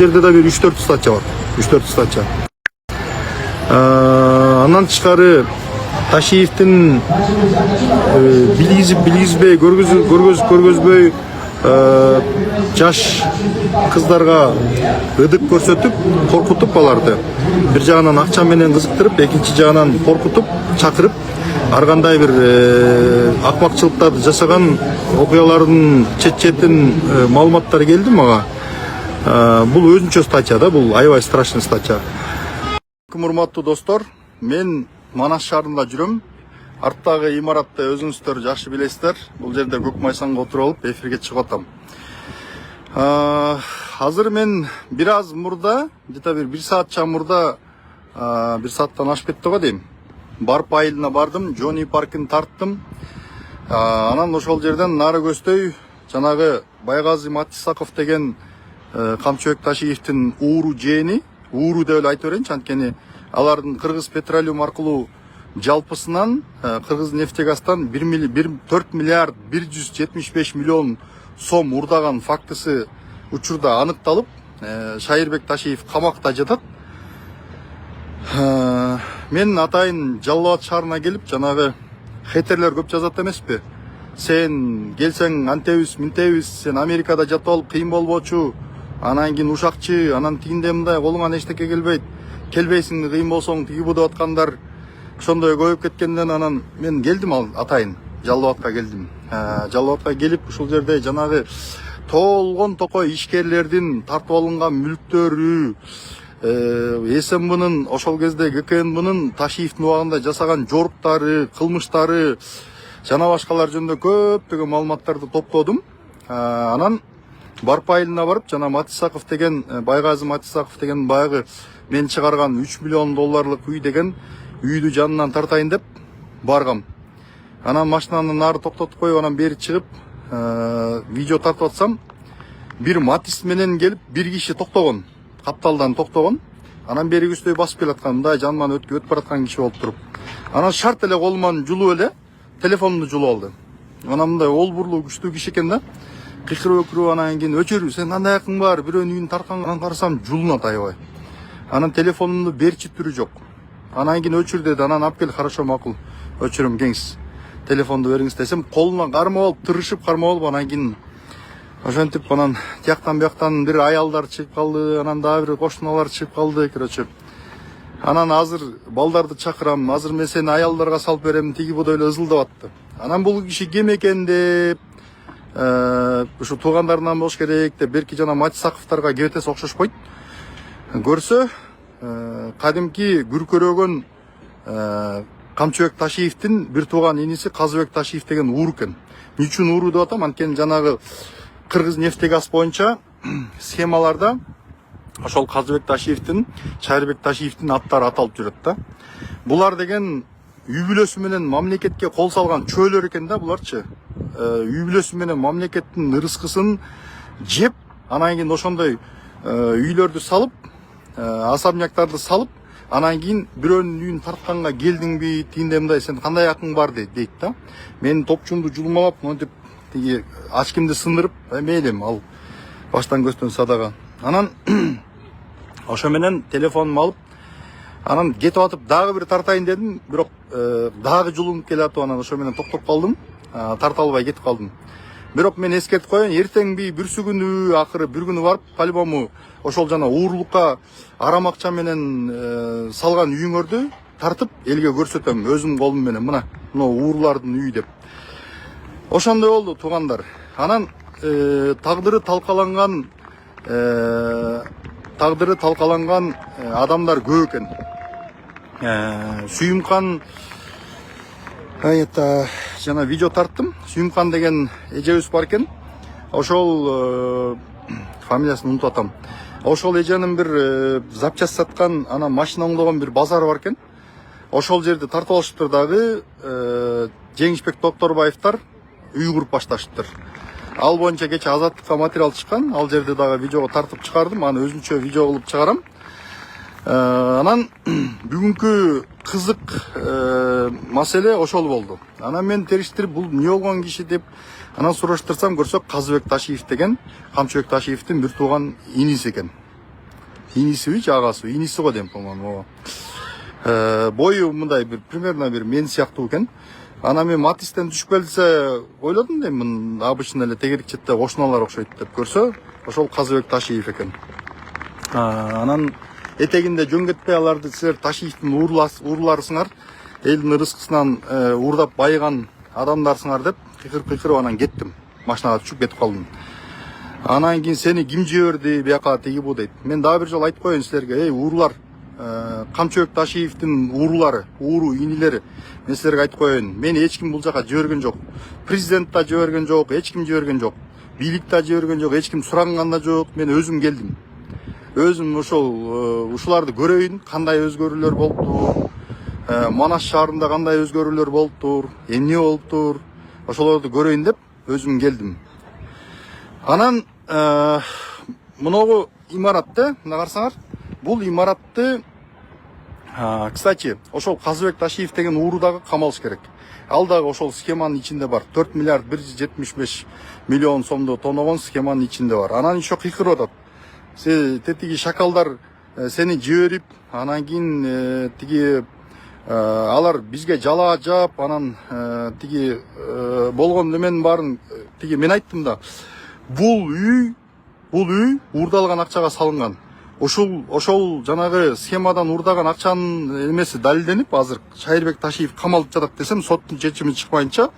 жерде да бир 3-4 дача бар. 3-4 дача. Андан тышкары Ташиевдин билгизбей, көргөзбөй жаш кыздарга ыдык көрсөтүп, коркутуп аларды. Бир жагынан акча менен кызыктырып, экинчи жагынан коркутуп, чакырып, ар кандай бир акмакчылыктарды жасаган окуялардын чет-четин маалыматтары келди мага. Бул өзүнчө статья да, бул аябай страшный статья. Урматтуу достор, мен Манас шаарында жүрөм. Арттагы имаратты өзүңүздөр жакшы билесиздер. Бул жерде көк майсанга отуруп алып эфирге чыгып атам. Азыр мен бир аз мурда, где-то бир саатча мурда, бир сааттан ашып кетти го дейм. Барып айылына бардым, Джони паркын тарттым. Анан ошол жерден нары көздөй жанагы Байгази Матисаков деген Камчыбек Ташиевдин ууру жээни, ууру деп эле айтып берейинчи, анткени алардын Кыргыз Петролиум аркылуу жалпысынан Кыргыз нефтегаздан 4 миллиард 175 миллион сом урдаган фактысы учурда аныкталып, Шайырбек Ташиев камакта жатат. Мен атайын Жалал Абад шаарына келип, жанагы хейтерлер көп жазат эмеспи? Сен келсең антебиз, минтебиз, сен Америкада жатып алып кыйын болбочу, анан кийин ушакчы, анан тигинде мындай колуңан эчтеке келбейт, келбейсиң кыйын болсоң тиги бу деп аткандар ошондой көбөйүп кеткенден анан мен келдим атайын Жалал Абадка келдим. Жалал Абадка келип ушул жерде жанагы толгон токой ишкерлердин тартып алынган мүлктөрү, СМБнын ошол кезде ГКНБнын Ташиевдин убагында жасаган жоруктары, кылмыштары жана башкалар жөнүндө көптөгөн маалыматтарды топтодум. Анан барып айылына барып, жана Матисаков деген, Байгази Матисаков деген баягы мен чыгарган 3 миллион долларлык үй деген үйдү жанынан тартайын деп баргам. Анан машинаны нары токтотуп коюп, анан бери чыгып, видео тартып атсам, бир Матис менен келип, бир киши токтогон, капталдан токтогон. Анан бери көздөй басып келаткан, мындай жаныман өтүп бараткан киши болуп туруп. Анан шарт эле колуман жулуп эле телефонумду жулуп алды. Анан мындай олбурлуу күчтүү киши экен да. Кыйкырып, анан кийин өчөр, сен кандай акың бар, бирөөнүн үйүн тарткан. Анан карасам жулунат аябай. Анан телефонумду берчи түрү жок. Анан кийин өчүр деди, анан алып кел, хорошо, макул, өчүрөм, кеңиз. Телефонду бериңиз десем, колуна кармап алып, тырышып кармап алып, анан кийин ошентип, анан тияктан бияктан бир аялдар чыгып калды, анан дагы бир кошуналар чыгып калды, короче. Анан азыр балдарды чакырам, азыр мен сени аялдарга салып берем, тиги бу деп эле ызылдап атты. Анан бул киши кем экен деп, ушу туугандарынан болуш керек деп, берки жана Матисаковторго кебетеси окшошпойт. Көрсө, кадимки күркөрөгөн Камчыбек Ташиевдин бир тууган иниси Казыбек Ташиев деген ууру экен. Эмне үчүн ууру деп атам? Анткени жанагы Кыргыз нефтегаз боюнча схемаларда ошол Казыбек Ташиевдин, Шайырбек Ташиевдин аттары аталып жүрөт да. Булар деген үй бүлөсү менен мамлекетке кол салган чөөлөр экен да буларчы. Үй бүлөсү менен мамлекеттин ырыскысын жеп, анан кийин ошондой үйлөрдү салып, особняктарды салып, анан кийин бирөөнүн үйүн тартканга келдиңби, тигинде мындай, сен кандай акың бар дейт да. Мен топчумду жулмалап, монтип тиги ачкимди сындырып, мейлим, ал баштан көстөн садага. Анан ошо менен телефонумду алып, анан кетип атып дагы бир тартайын дедим, бирок дагы жулунуп келатып, анан ошо менен токтоп калдым, тарта албай кетип калдым. Бирок мен эскертип коеюн, эртеңби бүрсү күнү, акыры бир күнү барып, по-любому ошол жана уурулукка арам акча менен салган үйүңөрдү тартып элге көрсөтөм, өзүм колум менен, мына уурулардын үйү деп. Ошондой болду, туугандар. Анан тагдыры талкаланган адамдар көп экен. Сүйүмкан жана видео тарттым. Сүйүмкан деген эжебиз бар экен. Ошол фамилиясын унутуп атам. Ошол эженин бир запчасть саткан, анан машина оңдогон бир базары бар экен. Ошол жерди тартып алышыптыр дагы. Жеңишбек Докторбаевдар үй куруп башташыптыр. Ал боюнча кече Азаттыкка материал чыккан. Ал жерди дагы видеого тартып чыгардым. Аны өзүнчө видео кылып чыгарам. Анан бүгүнкү кызык маселе ошол болду. Анан мен териштирип, бул эмне болгон киши деп анан сураштырсам, көрсөк Казыбек Ташиев деген Камчыбек Ташиевдин бир тууган иниси экен. инисиби же агасы, иниси го дейм, по-моему. Бою мындай бир примерно бир мен сыяктуу экен. Анан мен Матистен түшүп келсе ойлодум дейм, обычно эле тегерек четте кошуналар окшойт деп көрсө, ошол Казыбек Ташиев экен. Анан этегинде жөн кетпей аларды силер Ташиевдин ууруларысыңар, элдин ырыскысынан уурдап байыган адамдарсыңар деп кыйкырып анан кеттим. Машинага түшүп кетип калдым. Анан кийин сени ким жиберди бияка тиги бу дейт. Мен дагы бир жолу айтып коеюн силерге, уурулар, Камчыбек Ташиевдин уурулары, ууру инилери. Мен силерге айтып коеюн, мени эч ким бул жака жиберген жок. Президент да жиберген жок, эч ким жиберген жок. Бийлик да жиберген жок, эч ким сураган да жок. Мен өзүм келдим. Өзүм ушуларды көрөйүн, кандай өзгөрүүлөр болуптур, Манас шаарында кандай өзгөрүүлөр болуптур, эмне болуптур, ошолорду көрөйүн деп өзүм келдим. Анан мыногу имаратты, мына карасаңар, бул имаратты, кстати, ошол Казыбек Ташиев деген ууру дагы камалыш керек. Ал дагы ошол схеманын ичинде бар. 4 миллиард 175 миллион сомду тоногон схеманын ичинде бар. Анан еще кыйкырып атат. Тетиги шакалдар сени жиберип, анан кийин тиги алар бизге жала жаап, анан тиги болгон неменин баарын тиги мен айттым да. Бул үй уурдалган акчага салынган. Ошол жанагы схемадан уурдаган акчанын эмеси далилденип, азыр Шайырбек Ташиев камалып жатат десем, соттун чечими чыкпайынча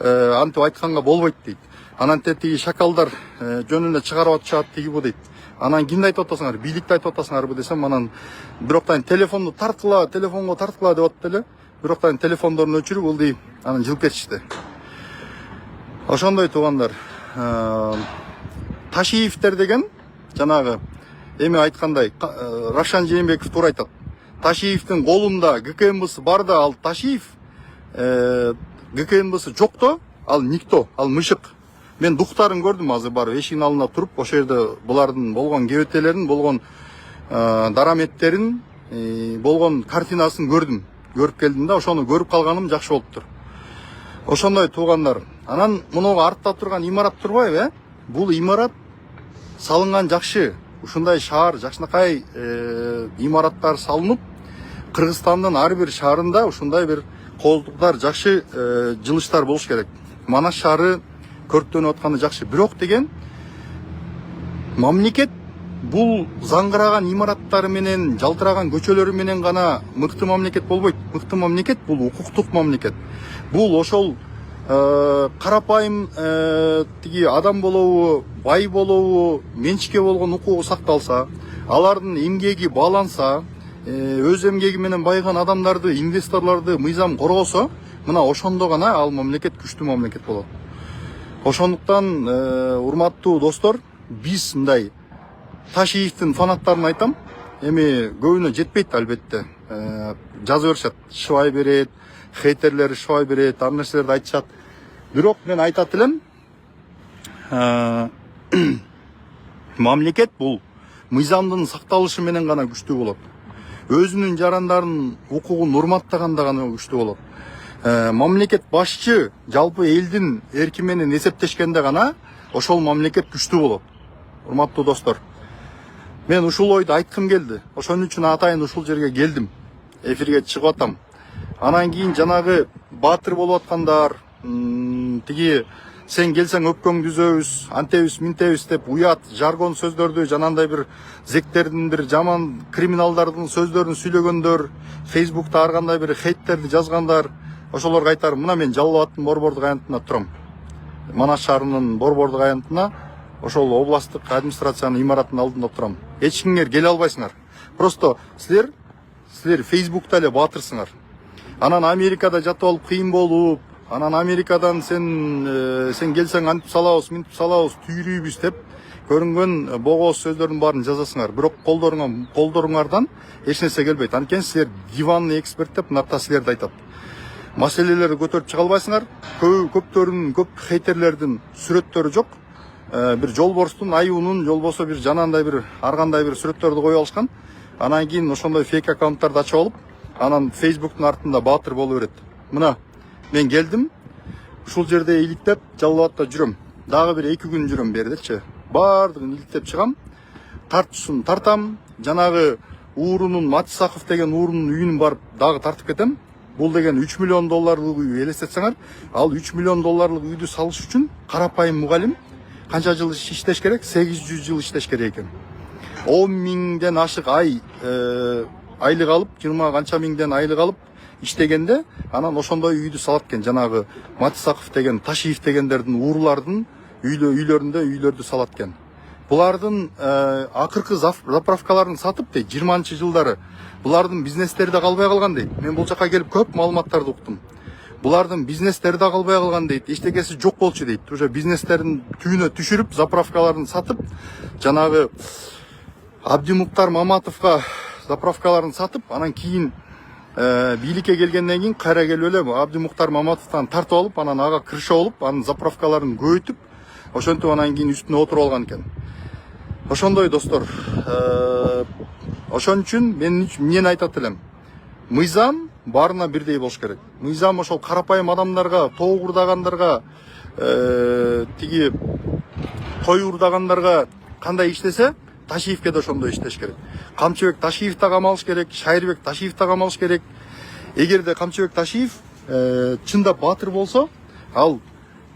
антип айтканга болбойт дейт. Анан тетиги шакалдар жөн эле чыгарып атышат тиги бу дейт. Анан кимди айтып атасыңар, бийликти айтып атасыңарбы десем, анан бироктан телефонго тарткыла деп атты эле. Бироктан телефондорун өчүрүп ылдый анан жылып кетишти. Ошондой туугандар. Ташиевтер деген жанагы эми айткандай Равшан Жээнбеков туура айтат. Ташиевдин колунда ГКМБсы бар да, ал Ташиев ГКМБсы жок да, ал никто, ал мышык. Мен дуктарын көрдүм азыр барып эшигин алдында туруп, ошол жерде булардын болгон кебетелерин, болгон дараметтерин, болгон картинасын көрдүм. Көрүп келдим да, ошону көрүп калганым жакшы болуптур. Ошондой туугандар. Анан мунуга артта турган имарат турбайбы, Бул имарат салынган жакшы. Ушундай шаар, жакшынакай имараттар салынып, Кыргызстандын ар бир шаарында ушундай бир колдуктар, жакшы жылыштар болуш керек. Манас шаары көрктөнүп атканы жакшы. Бирок деген мамлекет бул заңгыраган имараттары менен, жалтыраган көчөлөрү менен гана мыкты мамлекет болбойт. Мыкты мамлекет бул укуктук мамлекет. Бул ошол карапайым тиги адам болобу, бай болобу, менчикке болгон укугу сакталса, алардын эмгеги бааланса, өз эмгеги менен байыган адамдарды, инвесторлорду мыйзам коргосо, мына ошондо гана ал мамлекет күчтүү мамлекет болот. Ошондуктан урматтуу достор, биз мындай Ташиевдин фанаттарын айтам. Эми көбүнө жетпейт албетте. Жазып беришет, шыбай берет, хейтерлери шыбай берет, ар нерселерди айтышат. Бирок мен айтат элем, мамлекет бул мыйзамдын сакталышы менен гана күчтүү болот. Өзүнүн жарандарын укугун урматтаганда гана күчтүү болот. Мамлекет башчы жалпы элдин эрки менен эсептешкенде гана ошол мамлекет күчтүү болот. Урматтуу достор, мен ушул ойду айткым келди. Ошон үчүн атайын ушул жерге келдим. Эфирге чыгып атам. Анан кийин жанагы баатыр болуп аткандар, тиги сен келсең өпкөңдү үзөбүз, антебиз, минтебиз деп уят, жаргон сөздөрдү, жанандай бир зектердин, бир жаман криминалдардын сөздөрүн сүйлөгөндөр, Фейсбукта ар кандай бир хейттерди жазгандар, ошолорго айтарым, мына мен Жалал абадтын Борбордук аянтында турам. Манас шаарынын Борбордук аянтына, ошол областтык администрациянын имаратынын алдында турам. Эч кимге келе албайсыңар. Просто силер Фейсбукта эле баатырсыңар. Анан Америкада жатып алып кыйын болуп, анан Америкадан сен келсең антип салабыз, минтип салабыз, түйрүйбүз деп көрүнгөн богоз сөздөрдүн баарын жазасыңар. Бирок колдоруңардан эч нерсе келбейт. Анткени силер диванный эксперт деп нарта силерди айтат. Маселелерди көтөрүп чыга албайсыңар. Көп хейтерлердин сүрөттөрү жок. Бир жолборстун, аюунун, жолбосо бир жанандай бир ар кандай бир сүрөттөрдү коюп алышкан. Анан кийин ошондой фейк аккаунттарды ачып алып, анан Фейсбуктун артында баатыр болуп берет. Мына мен келдим, ушул жерде иликтеп, Жалал абадта жүрөм. Дагы бир 2 күн жүрөм бери дечи. Бардыгын иликтеп чыгам. Тартуусун тартам, жанагы уурунун Матисаков деген уурунун үйүн барып дагы тартып кетем. Бул деген 3 миллион долларлык үй, элестетсеңер, ал 3 миллион долларлык үйдү салыш үчүн карапайым мугалим канча жыл иштеш керек? 800 жыл иштеш керек экен. 10 миңден ашык айлык алып, 20 канча миңден айлык алып иштегенде, анан ошондой үйдү салат экен. Жанагы Матисаков деген, Ташиев дегендердин урлардын үйлөрүндө салат экен. Булардын акыркы заправкаларын сатып дейт 20-жылдары. Булардын бизнестери да калбай калган дейт. Мен бул жака келип көп маалыматтарды уктум. Булардын бизнестери да калбай калган дейт. Эчтекеси жок болчу дейт. Уже бизнестерин түйүнө түшүрүп, заправкаларын сатып, жанагы Абдимуктар Маматовго заправкаларын сатып, анан кийин бийликке келгенден кийин кайра келип эле Абдимуктар Маматовдон тартып алып, анан ага кырша болуп, анын заправкаларын көбөйтүп, ошентип анан кийин үстүнө отуруп алган экен. Ошондой достор. Ошон үчүн мен эмнени айтат элем? Мыйзам баарына бирдей болуш керек. Мыйзам ошол карапайым адамдарга, тоо урдагандарга, тиги кой урдагандарга кандай иштесе, Ташиевке да ошондой иштеш керек. Камчыбек Ташиев да камалыш керек, Шайырбек Ташиев да камалыш керек. Эгерде Камчыбек Ташиев чындап баатыр болсо, ал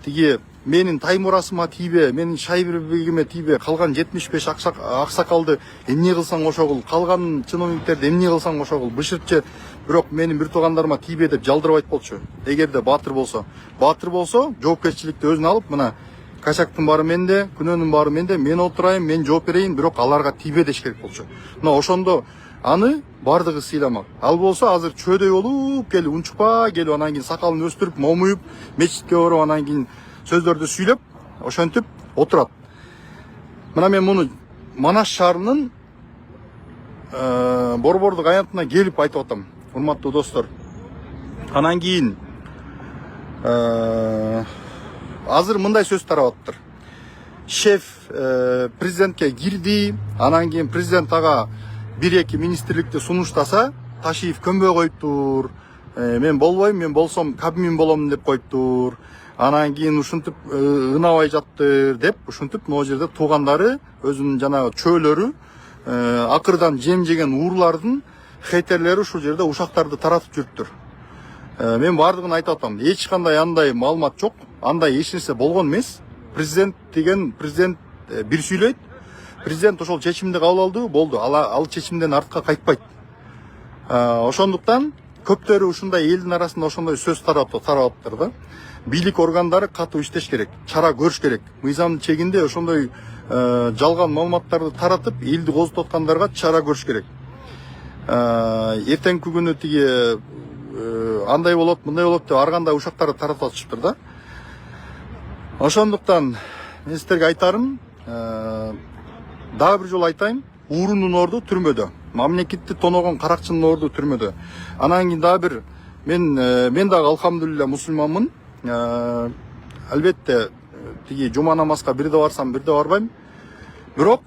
тиги менин Таймурасыма тийбе, менин Шайырбегиме тийбе, калган 75 аксакалды эмне кылсаң ошо кыл, калган чиновниктерди эмне кылсаң ошо кыл, бышырчы бирок менин бир туугандарыма тийбе деп жалдырбайт болчу. Эгерде баатыр болсо, жоопкерчиликти өзүнө алып, мына качактын баары менде, күнөөнүн баары менде, мен отурайын, мен жооп берейин, бирок аларга тийбе деш керек болчу. Мына ошондо аны бардыгы сыйламак. Ал болсо азыр чөөдөй болуп келип, унчукпа келип, анан кийин сакалын өстүрүп, момуюп, мечитке барып, анан кийин сөздөрдү сүйлөп, ошентип отурат. Мына мен муну Манас шаарынын борбордук аянтына келип айтып атам, урматтуу достор. Анан кийин азыр мындай сөз тарап атыптыр. Шеф президентке кирди, анан кийин президент ага 1-2 министрликти сунуштаса, Ташиев көнбөй коюптур. Мен болбойм, мен болсом Кабмин болом деп коюптур. Анан кийин ушинтип ынабай жаттыр деп, ушинтип могу жерде туугандары, өзүнүн жанагы чөөлөрү, акырдан жем жеген уурлардын хейтерлери ушул жерде ушактарды таратып жүрүптүр. Мен бардыгын айтып атам. Эч кандай андай маалымат жок, андай эч нерсе болгон эмес. Президент бир сүйлөйт. Президент ошол чечимди кабыл алды, болду. Ал чечимден артка кайтпайт. Ошондуктан көптөрү ушундай элдин арасында ошондой сөз таратыптыр да. Бийлик органдары катуу иштеш керек, чара көрүш керек. Мыйзамдын чегинде ошондой жалган маалыматтарды таратып, элди козутуп аткандарга чара көрүш керек. Эртеңки күнү тиги андай болот, мындай болот деп ар кандай ушактарды таратып атышыптыр да. Ошондуктан мен сиздерге айтарым, дагы бир жолу айтайын, уурунун орду түрмөдө. Мамлекетти тоногон каракчынын орду түрмөдө. Анан кийин дагы бир мен дагы алхамдулилля мусулманмын. Албетте тиги жума намазга бирде барсам, бирде барбайм. Бирок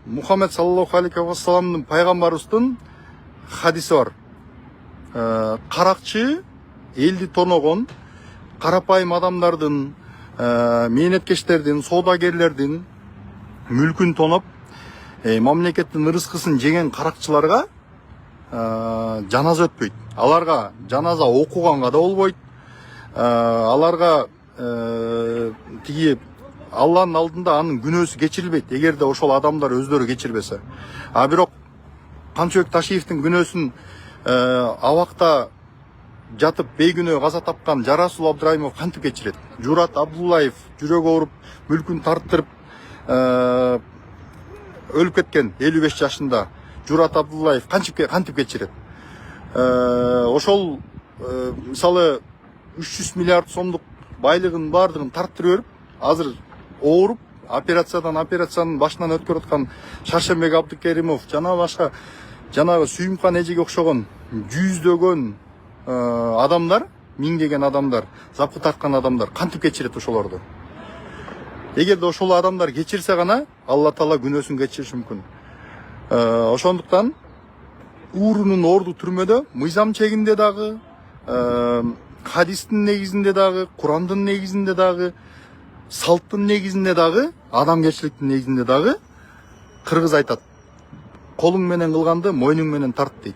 Мухаммед саллаллаху алейхи ва салламдын пайгамбарыбыздын хадиси бар. Каракчы элди тоногон карапайым адамдардын, мээнеткечтердин, соодагерлердин мүлкүн тоноп, мамлекеттин ырыскысын жеген каракчыларга жаназа өтпөйт. Аларга жаназа окуганга да болбойт. Аларга тиги Алланын алдында анын күнөөсү кечирилбейт, эгерде ошол адамдар өздөрү кечирбесе. Бирок Камчыбек Ташиевдин күнөөсүн абакта жатып бейгүнөө каза тапкан Жарасул Абдырайымов кантип кечирет? Журат Абдуллаев жүрөгү ооруп, мүлкүн тарттырып өлүп кеткен 55 жашында Журат Абдуллаев кантип кечирет? Ошол мисалы 300 миллиард сомдук байлыгын бардыгын тарттырып берип, азыр ооруп, операциянын башынан өткөрүп аткан Шаршембек Абдыкеримов жана башка жанагы Сүйүмкан эжеге окшогон жүздөгөн адамдар, миңдеген адамдар, запкы тарткан адамдар кантип кечирет ошолорду? Эгерде ошол адамдар кечирсе гана Алла Таала күнөөсүн кечириши мүмкүн. Ошондуктан уурунун орду түрмөдө, мыйзам чегинде дагы, хадистин негизинде дагы, Курандын негизинде дагы, салттын негизинде дагы, адамгерчиликтин негизинде дагы кыргыз айтат. колуң менен кылганды мойнуң менен тарт дейт.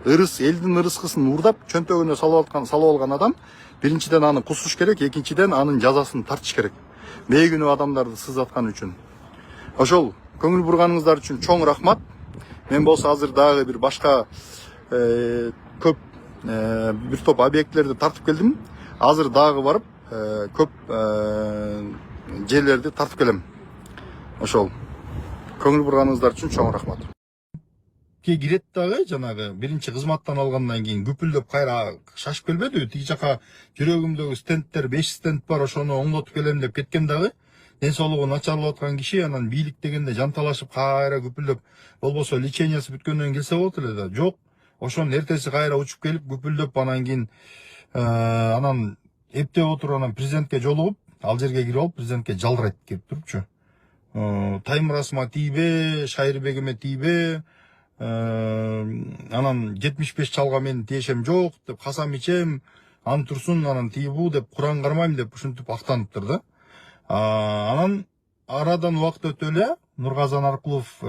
Элдин ырыскысын уурдап чөнтөгүнө салып алган адам биринчиден аны кусуш керек, экинчиден анын жазасын тартыш керек. Бейгүнөө адамдарды сызаткан үчүн. Ошол көңүл бурганыңыздар үчүн чоң рахмат. Мен болсо азыр дагы бир башка көп бир топ объектилерди тартып келдим. Азыр дагы барып көп жерлерди тартып келем. Ошол көңүл бурганыңыздар үчүн чоң рахмат. Кирет дагы жанагы биринчи кызматтан алгандан кийин күпүлдөп кайра шашып келбедиби? Тиги жака жүрөгүмдөгү стендтер 5 стенд бар, ошону оңдотуп келем деп кеткен дагы. Ден соолугу начарлап аткан киши анан бийлик дегенде жанталашып кайра күпүлдөп, болбосо лечениясы бүткөндөн келсе болот эле да. Жок, ошонун эртеси кайра учуп келип күпүлдөп анан кийин анан эптеп отуруп анан президентке жолугуп, ал жерге кирип алып президентке жалдырайт кирип турупчу. Таймурасыма тийбе, Шайырбегиме тийбе, анан 75 чалга мен тиешем жок деп касам ичем, аны турсун анан тийбу деп Куран кармайм деп ушинтип актаныптыр да. Анан арадан убакыт өтө эле Нургазан Аркулов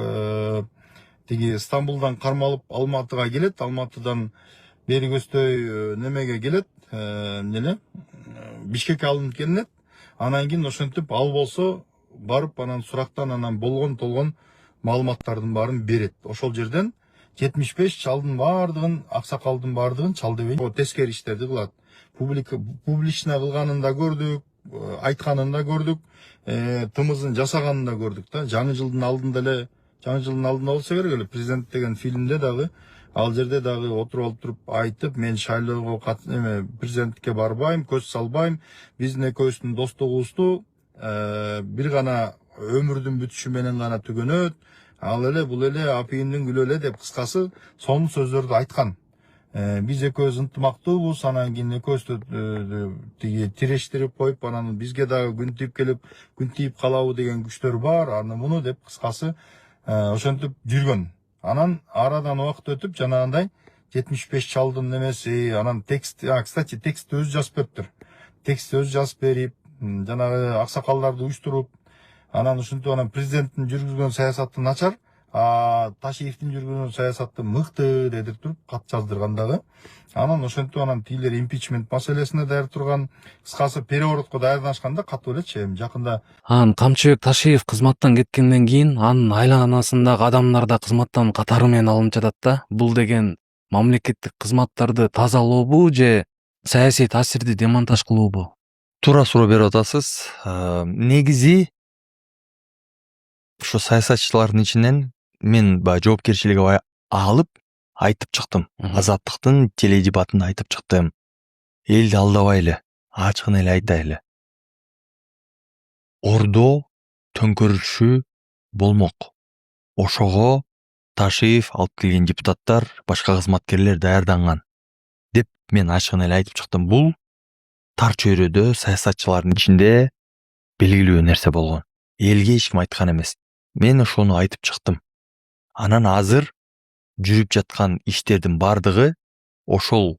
тиги Стамбулдан кармалып Алматыга келет, Алматыдан бери көздөй немеге келет, Бишкекке алынып келинет. Анан кийин ошентип ал болсо барып анан сурактан анан болгон толгон маалыматтардын баарын берет. Ошол жерден 75 чалдын баардыгын, аксакалдын баардыгын чал дебей тескери иштерди кылат. Публично кылганын да көрдүк, айтканын да көрдүк, тымызын жасаганын да көрдүк да. Жаңы жылдын алдында болсо керек эле президент деген фильмде дагы ал жерде дагы отуруп туруп айтып, мен шайлоого президентке барбайм, көз салбайм, биздин экөөбүздүн достугубузду бир гана өмүрдүн бүтүшү менен гана түгөнөт, ал эле бул эле апийимдин гүлү эле деп кыскасы сонун сөздөрдү айткан. Биз экөөбүз ынтымактуубуз, анан кийин экөөбүздү тиги тирештирип коюп, анан бизге дагы күн тийип келип, күн тийип калабы деген күчтөр бар, аны муну деп кыскасы ошентип жүргөн. Анан арадан убакыт өтүп жанагындай 75 чалдын немеси, анан текст, кстати, текстти өзү жазып бериптир. Текстти өзү жазып берип, жанагы аксакалдарды уюштуруп, анан ушинтип анан президенттин жүргүзгөн саясаты начар, Ташиевдин жүргүзгөн саясаты мыкты дедип туруп кат жаздырган дагы. Анан ошентип анан тилер импичмент маселесине даяр турган, кыскасы переворотко даярданышканда катуу элечи, жакында. Камчыбек Ташиев кызматтан кеткенден кийин анын айланасындагы адамдар да кызматтан катары менен алынып жатат да. Бул деген мамлекеттик кызматтарды тазалообу же саясий таасирди демонтаж кылуубу? Туура суроо берип атасыз. Негизи ушу саясатчылардын ичинен мен баягы жоопкерчилик алып айтып чыктым. Азаттыктын теледебатында айтып чыктым. Элди алдабайлы, ачыгын эле айтайлы. Ордо төңкөрүлүшү болмок. Ошого Ташиев алып келген депутаттар, башка кызматкерлер даярданган деп мен ачыгын эле айтып чыктым. Бул тар чөйрөдө саясатчылардын ичинде белгилүү нерсе болгон. Элге эч ким айткан эмес. Мен ошону айтып чыктым. Анан азыр жүрүп жаткан иштердин бардыгы ошол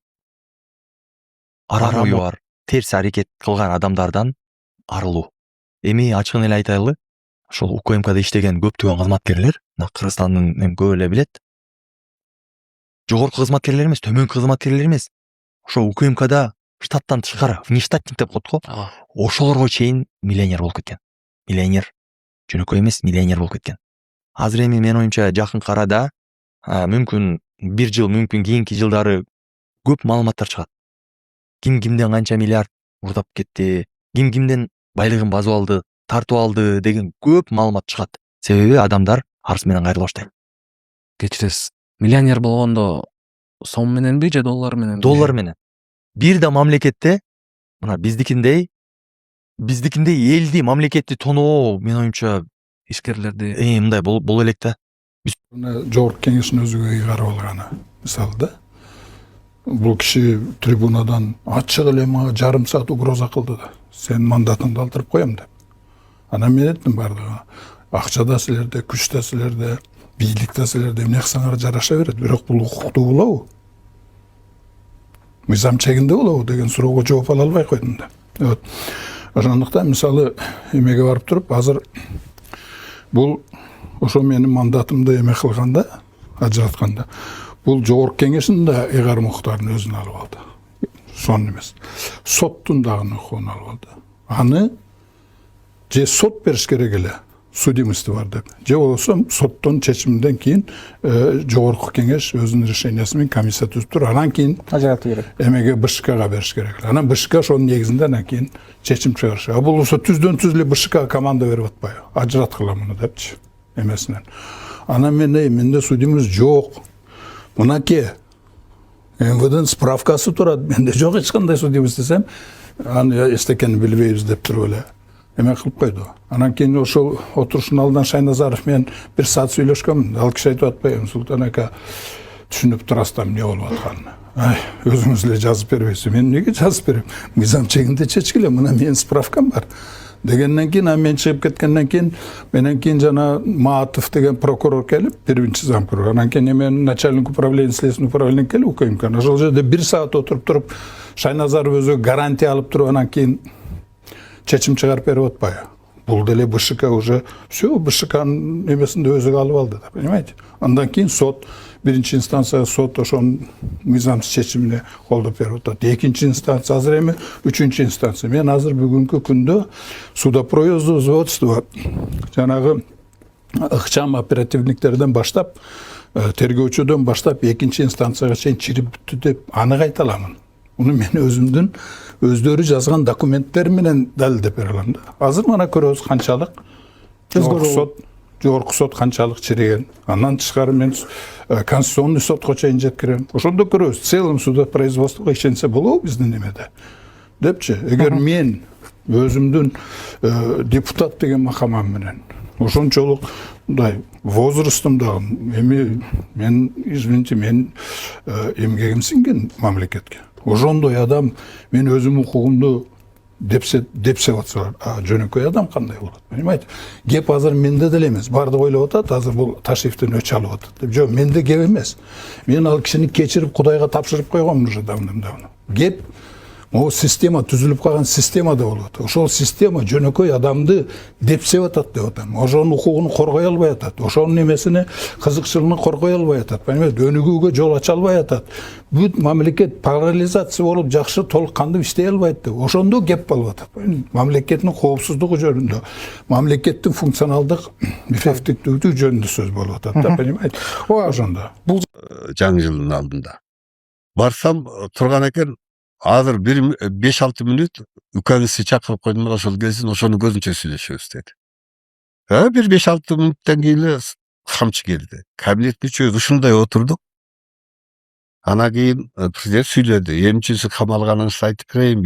арамы бар терс аракет кылган адамдардан арылуу. Эми ачыгын эле айтайлы, ошол УКМКда иштеген көптөгөн кызматкерлер, Кыргызстандын көп эле билет. Жогорку кызматкерлер эмес, төмөнкү кызматкерлер эмес. Ошол УКМКда штаттан тышкары, внештатник деп коет го. Ошолорго чейин миллионер болуп кеткен. Миллионер, жөнөкөй эмес, миллионер болуп кеткен. Азыр эми менин оюмча жакынкы арада, мүмкүн бир жыл, мүмкүн кийинки жылдары көп маалыматтар чыгат. Ким кимден канча миллиард урдап кетти, ким кимден байлыгын басып алды, тартып алды деген көп маалымат чыгат. Себеби адамдар арыз менен кайрыла баштайт. Кечиресиз. Миллионер болгондо сом мененби же доллар менен? Доллар менен. Бир да мамлекетте мына биздикиндей элди, мамлекетти тоноо менин оюмча ишкерлерди мындай боло элек да. Жогорку кеңештин өзүгө ыйгарып алганы. Мисалы да, бул киши трибунадан ачык эле мага жарым саат угроза кылды да. Сен мандатыңды алдырып коем деп. Анан мен айттым бардыгы. Акча да силерде, күч да силерде, бийлик да силерде, эмне кылсаңар жараша берет. Бирок бул укуктуу болобу? Мыйзам чегинде болобу деген суроого жооп ала албай койдум да. Ошондуктан мисалы эмеге барып туруп, азыр бул ошо менин мандатымды эме кылганда, ажыратканда. Бул жогорку кеңештин да ыйгарым укуктарын өзүнө алып алды. Сонун эмес. Соттун дагы укугун алып алды. Аны же сот бериш керек эле, судимости бар деп. Же болбосо соттун чечиминден кийин жогорку кеңеш өзүнүн решениясы менен комиссия түзүп туруп, анан кийин ажыратуу керек. эмеге БШКга бериш керек эле. Анан БШК ошонун негизинде анан кийин чечим чыгарыш. А бул болсо түздөн түз эле БШК команда берип атпайбы? Ажыраткыла муну депчи эмесинен. Анан менде судимость жок. Мынакей МВДнын справкасы турат. Менде жок эч кандай судимость десем, аны эстекени билбейбиз деп туруп эле эме кылып койду. Анан кийин ошол отурушун алдынан Шайназаров менен 1 саат сүйлөшкөмүн. Ал киши айтып атпайбы, Султан ака түшүнүп турасыздар эмне болуп атканын. Ай, өзүңүз эле жазып бербейсиз. Мен эмнеге жазып берем? Мыйзам чегинде чечкиле, мына менин справкам бар. Дегенден кийин, мен чыгып кеткенден кийин, менен кийин жана Маатов деген прокурор келип, биринчи замкурор. Анан кийин мен начальник управления, следственный управление келип, УКМК. Ошол жерде 1 саат отуруп туруп, Шайназаров өзү гарантия алып туруп, анан кийин чечим чыгарып берип атпайбы? Бул деле БШК уже все, БШКнын эмесинде өзү алып алды да, понимаете? Андан кийин сот, биринчи инстанция сот ошонун мыйзамсыз чечимине колдоп берип атат. Экинчи инстанция азыр эми, үчүнчү инстанция. Мен азыр бүгүнкү күндө судопроизводство жанагы ыкчам оперативниктерден баштап, тергөөчүдөн баштап экинчи инстанцияга чейин чирип бүттү деп анык айта аламын. Муну мен өзүмдүн өздөрү жазган документтер менен далилдеп бере алам да. Азыр мына көрөбүз канчалык жогорку сот канчалык чиреген. Андан тышкары мен конституционный сотко чейин жеткирем. Ошондо көрөбүз, целым судопроизводствого ишенсе болобу биздин эмеде. Депчи, эгер мен өзүмдүн депутат деген макамам менен ошончолук мындай возрастым дагы мен извините, мен эмгегим сиңген мамлекетке. Ошондой адам мен өзүм укугумду депсеп атсалар, жөнөкөй адам кандай болот, понимаете? Кеп азыр менде деле эмес, баардык ойлоп атат, азыр бул Ташиевден өч алып атат деп. Жок, менде кеп эмес. Мен ал кишини кечирип Кудайга тапшырып койгом уже давным-давно. Кеп могу система түзүлүп калган системада болуп атат. Ошол система жөнөкөй адамды депсеп атат деп атам. Ошонун укугун коргой албай атат. Ошонун эмесини, кызыкчылыгын коргой албай атат. Понимаете? Өнүгүүгө жол ача албай атат. Бүт мамлекет парализация болуп жакшы толук кандуу иштей албайт деп. Ошондо кеп болуп атат. Мамлекеттин коопсуздугу жөнүндө, мамлекеттин функционалдык эффективдүүлүгү жөнүндө сөз болуп атат да, понимаете? Ошондо. Бул жаңы жылдын алдында барсам турган экен. Азыр 5-6 мүнөт УКМС чакырып койдум, ошол келсин, ошонун көзүнчө сүйлөшөбүз деди. Бир 5-6 мүнөттөн кийин эле камчы келди. Кабинеттин үчөөбүз ушундай отурдук. Анан кийин президент сүйлөдү. Эмчинси камалганыңызды айтып берейин,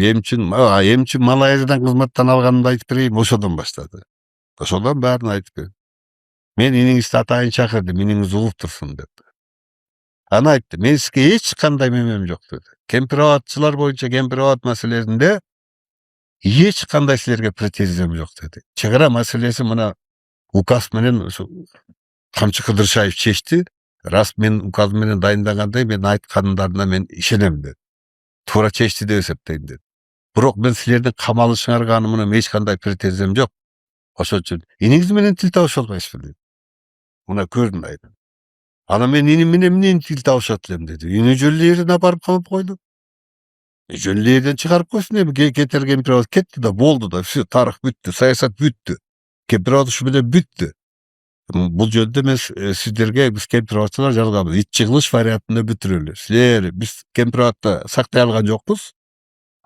эмчин Малайзиядан кызматтан алганымды айтып берейин, ошодон баштады. Ошодон баарын айтып берди. Мен иниңизди атайын чакырдым, иниңиз угуп турсун деп. Аны айтты. Мен сизге эч кандай мемем жок деди. Кемпир-абадчылар боюнча кемпир-абад маселесинде эч кандай силерге претензиям жок деди. Чек ара маселеси мына указ менен Камчы Кыдыршаев чечти. Рас мен указ менен дайындагандай, мен айткандарына мен ишенем деди. Туура чечти деп эсептейм деди. Бирок мен силердин камалышыңарга менен эч кандай претензиям жок. Ошол үчүн иниңиз менен тил табыша албайсызбы деди. Мына көрдүн айдым. Анан мен иним менен эмне тил табышат элем деди. Ини жөн эле жерден апарып камап койду. Жөн эле жерден чыгарып койсун, эми кетер кемпир-абад кетти да, болду да, все, тарых бүттү, саясат бүттү. Кемпир-абад ушу менен бүттү. Бул жөнүндө мен сиздерге биз кемпир-абадчылар жалганбыз. Ит жыгылыш вариантында бүтүрөлү. Силер биз кемпир-абадты сактай алган жокпуз.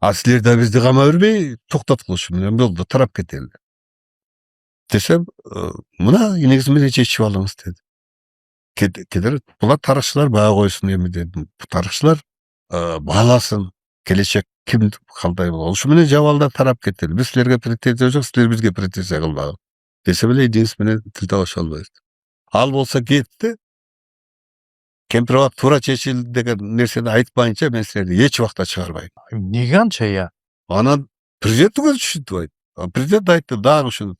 А силер да бизди камап бербей токтоткулушу менен болду, тарап кетели. Десем, мына иниңиз менен чечип алыңыз деди. Кедер булар тарыхчылар баа койсун эми дедим. Тарыхчылар бааласын, келечек ким кандай болот. Ушу менен жабалда тарап кетели. Биз силерге претензия жок, силер бизге претензия кылбагын. Десем эле иниңиз менен тил табыша албайбыз. Ал болсо кетти. Кемпир-абад туура чечилди деген нерсени айтпайынча мен силерди эч убакта чыгарбайм. Эмнеге анча я? Анан президент көз түшүндү айтты. Президент айтты, дагы ушуну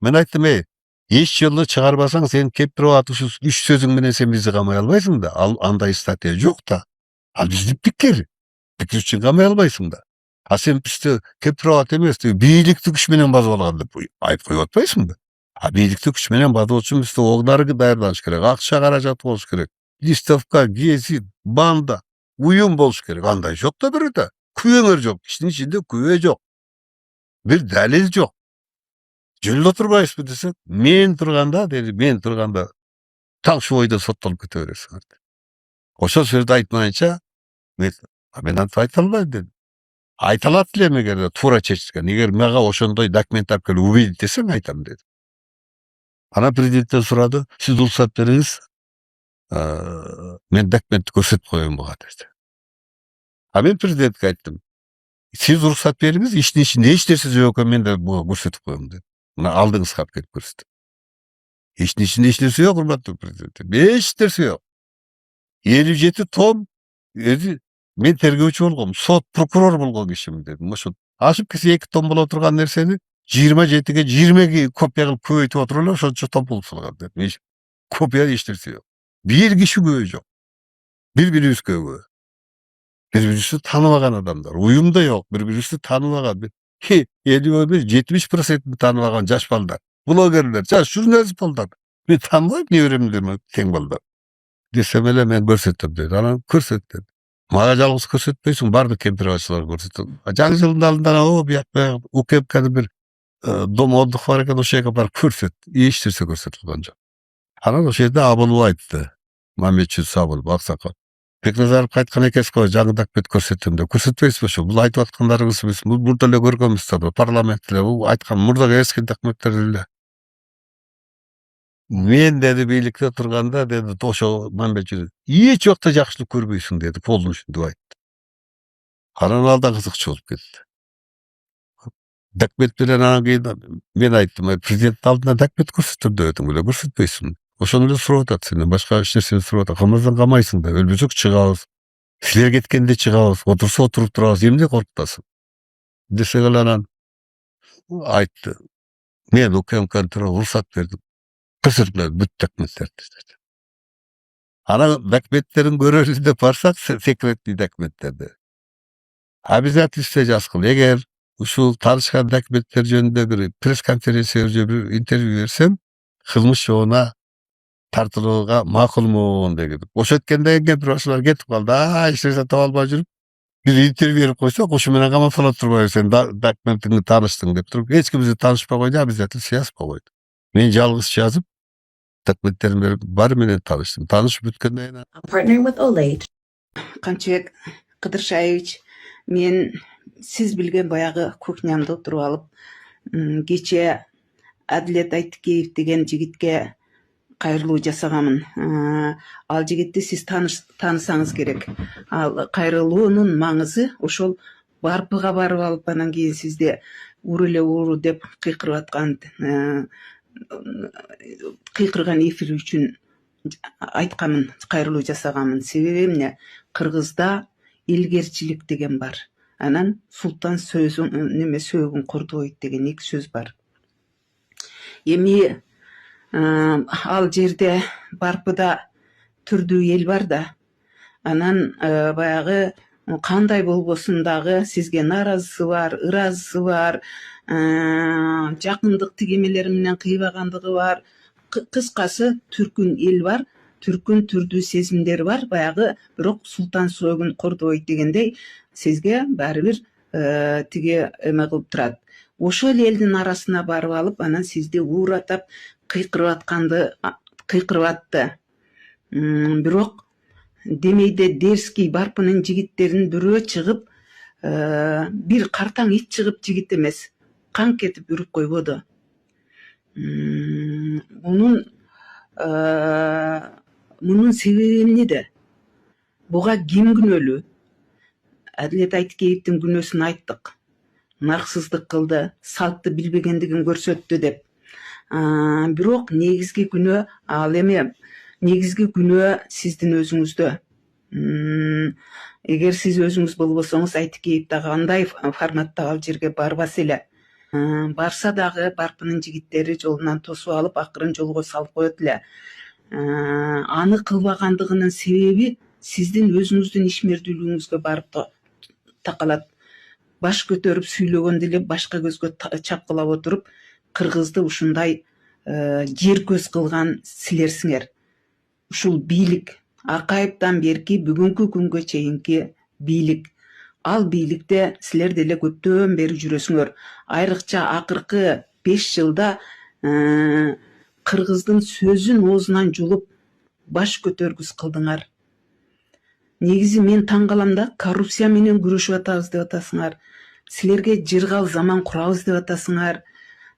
мен айттым, эч жолу чыгарбасаң сен кемпир-абад ушу 3 сөзүң менен сен бизди камай албайсың да. Ал андай статья жок да. Ал биздин пикир үчүн камай албайсың да. А сен бизди кемпир-абад эмес, бийликти күч менен басып алган деп айтып коюп атпайсыңбы? А бийликти күч менен басуу үчүн бизде огнары даярданыш керек, акча каражат болуш керек. листовка, гезит, банда, уюм болуш керек. Андай жок да бирде. Күбөңөр жок. Иштин ичинде күбө жок. Бир далил жок. Жолдо турбайсызбы десек, мен турганда Таңшыбойдо соттолуп кете бересиңер. Ошол сөздү айтмайынча мен антип айта албайм дедим. Айта алат элем эгер туура чечилген. Эгер мага ошондой документ алып келип убедить этсең айтам дедим. Анан президенттен сурады, сиз уруксат бериңиз, мен документти көрсөтүп коеюн буга деди. А мен президентке айттым, сиз уруксат бериңиз, иштин ичинде эч нерсе жок экен, мен да буга көрсөтүп коем дедим. Мына алдыңызга алып келип көрсөтүп. Иштин ичинде эч нерсе жок, урматтуу президентим. Эч нерсе жок. 57 том мен тергөөчү болгом, сот прокурор болгон кишимин дедим. Ошо ашып кетсе 2 том боло турган нерсени 27-ге 20 копия кылып көбөйтүп отуруп эле ошончо том болуп салган дедим. Копия эч нерсе жок. Бир киши күбө жок. Бири-бирибизге күбө. Бири-бирибизди тааныбаган адамдар. Уюмда жок, бири-бирибизди тааныбаган. 70% тааныбаган жаш балдар. Блогерлер, жаш журналист балдар. Мен тааныбайм, неберемдер тең балдар. Десем эле мен көрсөтөм деди. Анан көрсөт деди. Мага жалгыз көрсөтпөйсүң, бардык кемпир-чыгаларга көрсөтөм. Жаңы жылдын алдында биякта УКМКнын бир дом отдых бар экен, ошол жерге барып көрсөт. Эч нерсе көрсөтүлгөн жок. Анан ошол жерде Абылов айтты. Мамедчи Сабылов, аксакал. Бекназаров айткан экенсиз го, жаңы документ көрсөтөм деп. Көрсөтпөйсүзбү ошо? Бул айтып аткандарыңыз эмес. Бул мурда эле көргөнбүз, парламентте бул айткан мурдагы эски документтер эле. Мен деди бийликте турганда деди ошо Мамедчи эч убакта жакшылык көрбөйсүң деди, полночь деп айтты. Анан ал да кызыкчы болуп кетти. Документ менен анан кийин мен айттым, президенттин алдына документ көрсөтөм дедим эле, көрсөтпөйсүң. Ошону эле сурап атат сенден, башка эч нерсени сурап атат. Кымыздан камайсың да, өлбөсөк чыгабыз. Силер кеткенде чыгабыз, отурса отуруп турабыз, эмне коркутасың? Десек эле анан айтты. Мен УКМКнын уруксат бердим. Көрсөткүлөр бүт документтерди деди. Анан документтерин көрөлү деп барсак, секретный документтерди. Обязательство жазгыл. Эгер ушул таанышкан документтер жөнүндө бир пресс-конференция же бир интервью берсем, кылмыш жобуна тартылууга макулмун деген. Ошенткенден кийин башкалар кетип калды. Эч нерсе таба албай жүрүп, бир интервью берип койсок, ошо менен камап турбайбы, сен документиңди тааныштың деп туруп, эч ким бизди таанышпай койду, обязательство жазбай койду. Мен жалгыз жазып, документтерин берип, баары менен тааныштым. Таанышып бүткөндөн кийин Partnering with Olate. Камчыбек Кыдыршаевич, мен сиз билген баягы кухнямда отуруп алып, кече Адилет Айтыкеев деген жигитке кайрылуу жасаганмын. Ал жигитти сиз таанысаңыз керек. Ал кайрылуунун маңызы ошол барпыга барып алып, анан кийин сизди уру деп кыйкырып аткан, кыйкырган эфир үчүн айтканмын, кайрылуу жасаганмын. Себеби эмне? Кыргызда илгерчилик деген бар. Анан султан сөөгүн кордойт деген 2 сөз бар. Эми ал жерде барпыда түрдүү эл бар да. Анан баягы кандай болбосун дагы сизге наразысы бар, ыраазысы бар, жакындык тигемелери менен кыйбагандыгы бар. Кыскасы түркүн эл бар, түркүн түрдүү сезимдери бар, баягы бирок султан сөөгүн кордойт дегендей сизге баары бир тиге эме кылып турат. Ошол элдин арасына барып алып, анан сизди ууратап кыйкырып атты. Бирок демейде Дерский барпынын жигиттеринин бирөө чыгып, бир картаң ит чыгып жигит эмес, кан кетип үрүп койбоду. Мунун себеби эмнеде? Буга ким күнөөлүү? Адилет Айтыкеевдин күнөөсүн айттык. Нарксыздык кылды, салтты билбегендигин көрсөттү деп. Бирок негизги күнөө ал эме. Негизги күнөө сиздин өзүңүздө. Эгер сиз өзүңүз болбосоңуз, Айтыкеев дагы андай форматта ал жерге барбас эле. Барса дагы барпынын жигиттери жолунан тосуп алып, акырын жолго салып коет эле. Аны кылбагандыгынын себеби сиздин өзүңүздүн ишмердүүлүгүңүзгө барып такалат. Баш көтөрүп сүйлөгөндө эле башка көзгө чапкылап отуруп, кыргызды ушундай жер көз кылган силерсиңер. Ушул бийлик Акаевден берки бүгүнкү күнгө чейинки бийлик. Ал бийликте силер деле көптөн бери жүрөсүңөр. Айрыкча акыркы 5 жылда кыргыздын сөзүн оозунан жулуп баш көтөргүс кылдыңар. Негизи мен таң калам да, коррупция менен күрөшүп атабыз деп атасыңар. Силерге жыргал заман курабыз деп атасыңар.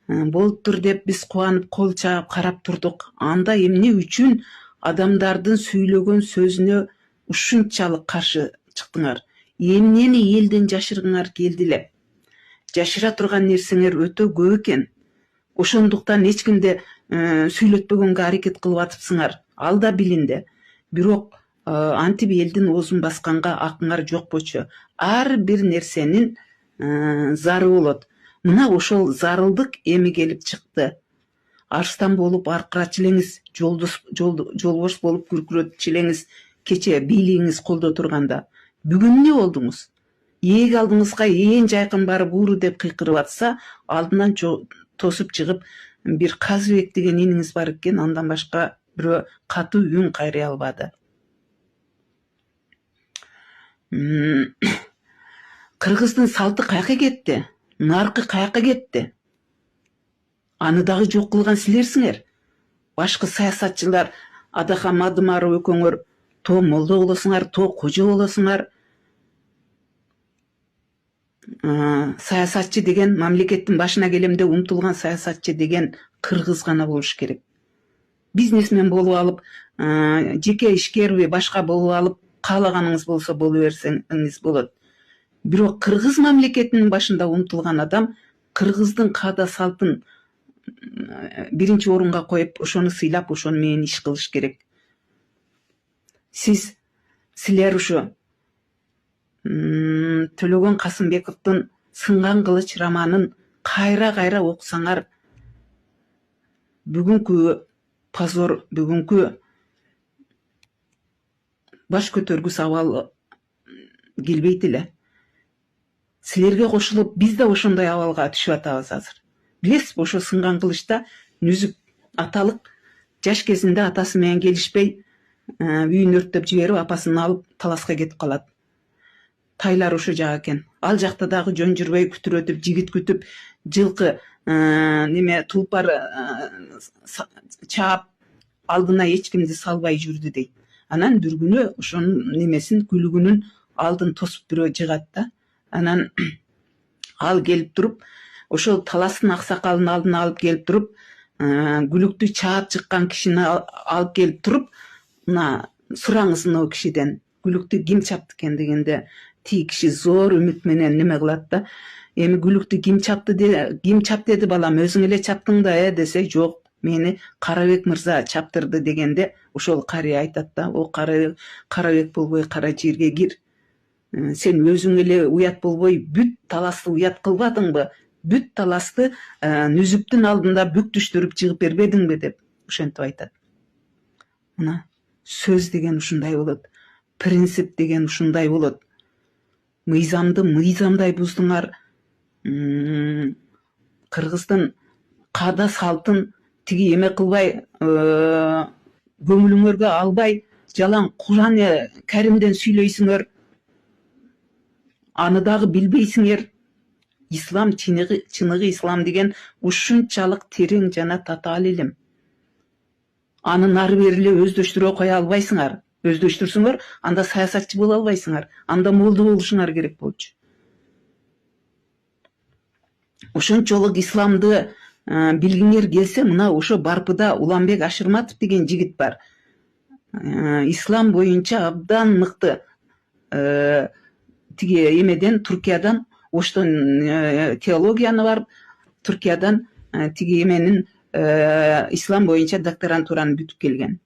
Болуптур деп биз кубанып кол чаап карап турдук. Анда эмне үчүн адамдардын сүйлөгөн сөзүнө ушунчалык каршы чыктыңар? Эмнени элден жашыргыңар келди эле? Жашыра турган нерсеңер өтө көп экен. Ошондуктан эч кимди сүйлөтпөгөнгө аракет кылып атыпсыңар. Ал да билинди. Бирок антип элдин оозун басканга акыңар жок болчу. Ар бир нерсенин зары болот. Мына ошол зарылдык эми келип чыкты. Арстан болуп аркырачы элеңиз, жолбош болуп күркүрөтчү элеңиз кече бийлигиңиз колдо турганда. Бүгүн эмне болдуңуз? Ээг алдыңызга ээн жайкын барып ууру деп кыйкырып атса, алдынан тосуп чыгып, бир Казыбек деген иниңиз бар экен, андан башка бирөө катуу үн кайрый албады. Кыргыздын салты каяка кетти? Наркы каяка кетти? Аны дагы жок кылган силерсиңер. Башкы саясатчылар Адахан Мадымаров экөөңөр то молдо болосуңар, то кожо болосуңар. Саясатчы деген, мамлекеттин башына келем деп умтулган саясатчы деген кыргыз гана болуш керек. Бизнесмен болуп алып, жеке ишкер башка болуп алып, каалаганыңыз болсо боло берсеңиз болот. Бирок кыргыз мамлекетинин башында умтулган адам кыргыздын каада салтын биринчи орунга коюп, ошону сыйлап, ошону менен иш кылыш керек. Силер ушу Төлөгөн Касымбековдун Сынган кылыч романын кайра окусаңар, бүгүнкү позор, бүгүнкү баш көтөргүс абал келбейт эле. Силерге кошулуп, биз да ошондой абалга түшүп атабыз азыр. Билесиз, ошо Сынган кылычта Нүзүк аталык жаш кезинде атасы менен келишпей, үйүн өрттөп жиберип, апасын алып таласка кетип калат. Тайлар ошо жак экен. Ал жакта дагы жөн жүрбөй күтүрөтүп, жигит күтүп, жылкы тулпар чаап, алдына эч кимди салбай жүрдү дейт. Анан бир күнү ошонун немесин, күлүгүнүн алдын тосуп бирөө жыгат да. Анан ал келип туруп, ошол таластын аксакалын алдына алып келип туруп, күлүктү чаап чыккан кишини алып келип туруп, мына сураңыз мына кишиден, күлүктү ким чапты экен дегенде, тиги киши зор үмүт менен неме кылат да. Эми күлүктү ким чапты деди балам, өзүң эле чаптың да, десе, жок, мени Карабек мырза чаптырды дегенде, ошол карыя айтат да, о Карабек болбой кара жерге кир. Сен өзүң эле уят болбой бүт таласты уят кылбадыңбы? Бүт таласты Нүзүктүн алдында бүктүштүрүп чыгып бербедиңби деп ошентип айтат. Мына сөз деген ушундай болот. Принцип деген ушундай болот. Мыйзамды мыйзамдай буздуңар. Кыргыздын каада салтын тиги эме кылбай, көңүлүңөргө албай, жалаң Куран Каримден сүйлөйсүңөр. Аны дагы билбейсиңер. Ислам, чыныгы ислам деген ушунчалык терең жана татаал илим. Аны нары бериле өздөштүрө кое албайсыңар. Өздөштүрсүңөр, анда саясатчы боло албайсыңар. Анда молдо болушуңар керек болчу. Ошончолук исламды билгиңер келсе, мына ошо Барпыда Уланбек Ашырматов деген жигит бар. Ислам боюнча абдан мыкты. Тиги эмеден, Туркиядан, оштон теологияны барып, Туркиядан тиги эменин ислам боюнча докторантураны бүтүп келген.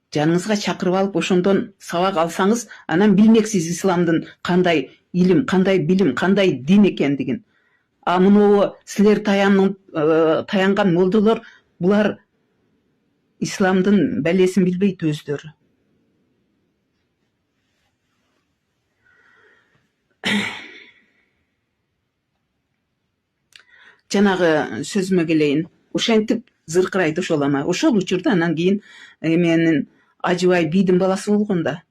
Жаныңызга чакырып алып, ошондон сабак алсаңыз, анан билмексиз исламдын кандай илим, кандай билим, кандай дин экендигин. А мынобу силер таянган молдолор, булар исламдын белесин билбейт өздөрү. Жанагы сөзүмө келейин. Ошентип зыркырайт ошол ама. Ошол учурда анан кийин эменин Ажыбай бийдин баласы болгон да.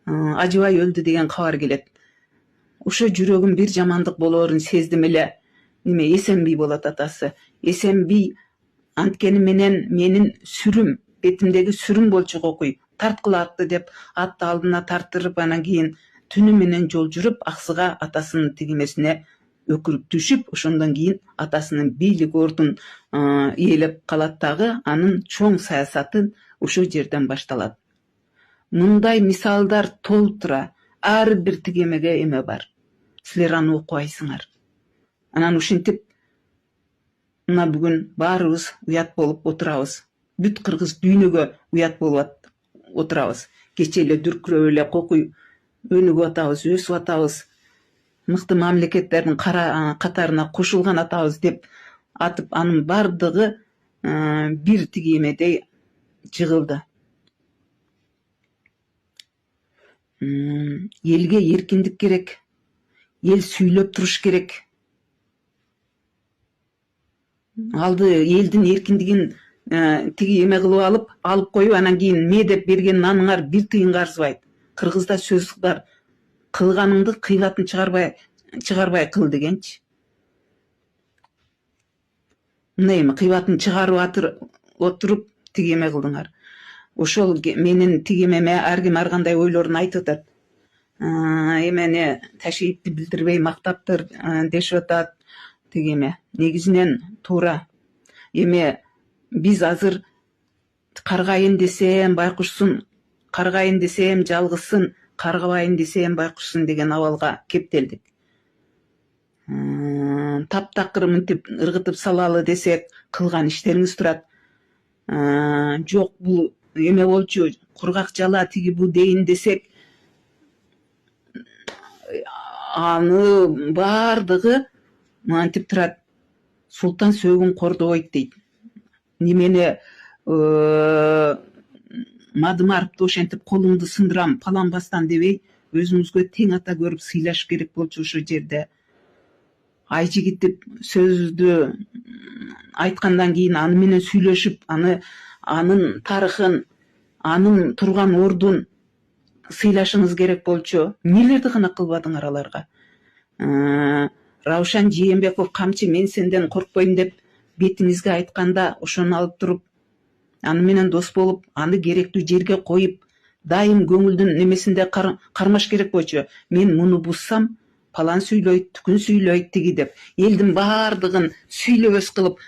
Ажыбай өлдү деген кабар келет. Ошо жүрөгүм бир жамандык болоорун сездим эле. Эсенбий болот атасы. Эсенбий анткени менен менин сүрүм, бетимдеги сүрүм болчу кокуй. Тарткыла атты деп атты алдына тарттырып, анан кийин түнү менен жол жүрүп, аксыга атасынын тигимесине өкүрүп түшүп, ошондон кийин атасынын бийлик ордун ээлеп калат дагы, анын чоң саясаты ушул жерден башталат. Мындай мисалдар толуп тура. Ар бир тигемеге эме бар. Силер аны окубайсыңар. Анан ушинтип мына бүгүн баарыбыз уят болуп отурабыз. Бүт кыргыз дүйнөгө уят болуп отурабыз. Кече эле дүркүрөп эле кокуй өнүгүп атабыз, өсүп атабыз. Мыкты мамлекеттердин катарына кошулган атабыз деп атып, анын бардыгы бир тигемедей жыгылды. Элге эркиндик керек. Эл сүйлөп туруш керек. Алды элдин эркиндигин тиги эме кылып алып коюп, анан кийин ме деп берген наныңар бир тыйынга арзыбайт. Кыргызда сөз бар. Кылганыңды кыйбатын чыгарбай кыл дегенчи. Мына эми кыйбатын чыгарып отуруп тиги эме кылдыңар. Ошол менин тигемеме ар ким ар кандай ойлорун айтып атат. Эмени Ташиевди билдирбей мактаптыр дешип атат тигеме. Негизинен туура. Эме биз азыр каргайын десем байкушсун, каргайын десем жалгызсын, каргабайын десем байкушсун деген абалга кептелдик. Таптакыр мынтип ыргытып салалы десек, кылган иштериңиз турат. Жок бул эме болчу, кургак жала тиги бу дейин десек, аны бардыгы мантип турат. Султан сөөгүн кордобойт дейт. Немени Мадымаровду ошентип колуңду сындырам, паланбастан дебей, өзүңүзгө тең ата көрүп сыйлаш керек болчу ошол жерде. Айжигитип сөздү айткандан кийин аны менен сүйлөшүп, анын тарыхын, анын турган ордун сыйлашыңыз керек болчу. Эмнелерди гана кылбадыңар аларга. Раушан Жээнбеков камчы мен сенден коркпойм деп бетиңизге айтканда ошону алып туруп, аны менен дос болуп, аны керектүү жерге коюп, дайым көңүлдүн немесинде кармаш керек болчу. Мен муну буссам, палан сүйлөйт, түкүн сүйлөйт тиги деп. Элдин бардыгын сүйлөбөс кылып,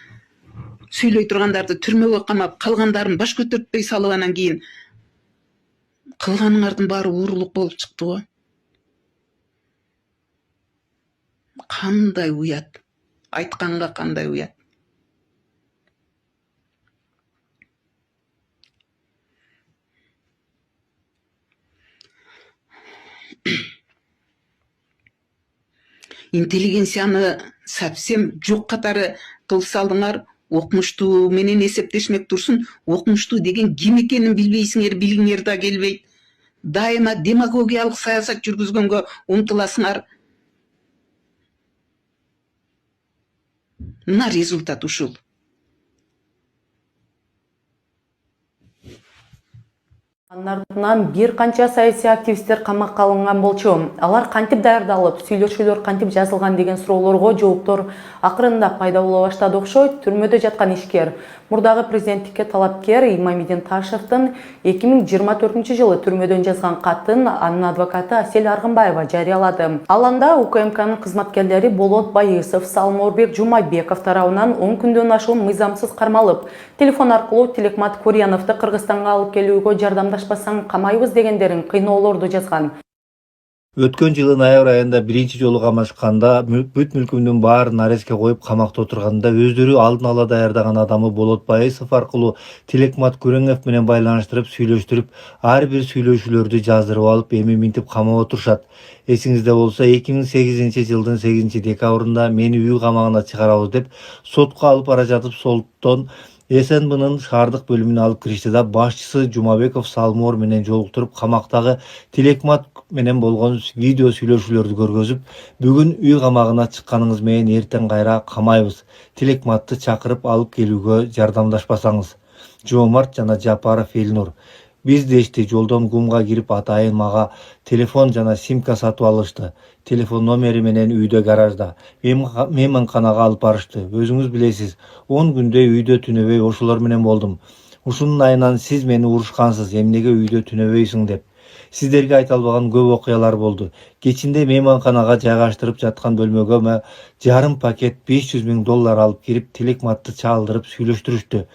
сүйлөй тургандарды түрмөгө камап, калгандарын баш көтөртпөй салып, анан кийин кылганыңардын баары уурулук болуп чыкты го. Кандай уят. Айтканга кандай уят. Интеллигенцияны совсем жок катары кылып салдыңар. Окумуштуу менен эсептешмек турсун. Окумуштуу деген ким экенин билбейсиңер, билгиңер да келбейт. Дайыма демагогиялык саясат жүргүзгөнгө умтуласыңар. Мына результат ушул. Анын артынан бир канча саясий активисттер камакка алынган болчу. Алар кантип даярдалып, сүйлөшүүлөр кантип жазылган деген суроолорго жооптор акырында пайда боло баштады окшойт. Түрмөдө жаткан ишкер, мурдагы президенттикке талапкер Имамидин Ташевдин 2024 жылы түрмөдөн жазган катын анын адвокаты Асель Аргынбаева жарыялады. Ал анда УКМКнын кызматкерлери Болот Байысов, Салморбек Жумабеков тарабынан 10 күндөн ашуун мыйзамсыз кармалып, телефон аркылуу Тилекмат Курьяновду Кыргызстанга алып келүүгө жардамдашпасаң камайбыз дегендерин кыйноолорду жазган. Өткөн жылы ноябрь айында биринчи жолу камашканда бүт мүлкүмдүн баарын арестке коюп камакта отурганда өздөрү алдын ала даярдаган адамы Болот Байысов аркылуу Тилекмат Курьянов менен байланыштырып сүйлөштүрүп, ар бир сүйлөшүүлөрдү жаздырып алып, эми минтип камап отурушат. Эсиңизде болсо 2008 жылдын 8 декабрында мени үй камагына чыгарабыз деп сотко алып бара жатып, соттон СНБнын шаардык бөлүмүнө алып киришти да башчысы Жумабеков Салмоор менен жолуктуруп камактагы Тилекмат менен болгон видео сүйлөшүүлөрдү көргөзүп, бүгүн үй камагына чыкканыңыз менен эртең кайра камайбыз. Тилекматты чакырып алып келүүгө жардамдашпасаңыз. Жоомарт жана Жапаров Элнур. Биз дешти жолдон ГУМга кирип атайын мага телефон жана симка сатып алышты. Телефон номери менен үйдө гаражда. Мейманканага алып барышты. Өзүңүз билесиз, 10 күндөй үйдө түнөбөй ошолор менен болдум. Ушунун айынан сиз мени урушкансыз, эмнеге үйдө түнөбөйсүң деп. Сиздерге айта албаган көп окуялар болду. Кечинде мейманканага жайгаштырып жаткан бөлмөгө жарым пакет $500,000 алып кирип, Тилекматты чалдырып сүйлөштүрүштү.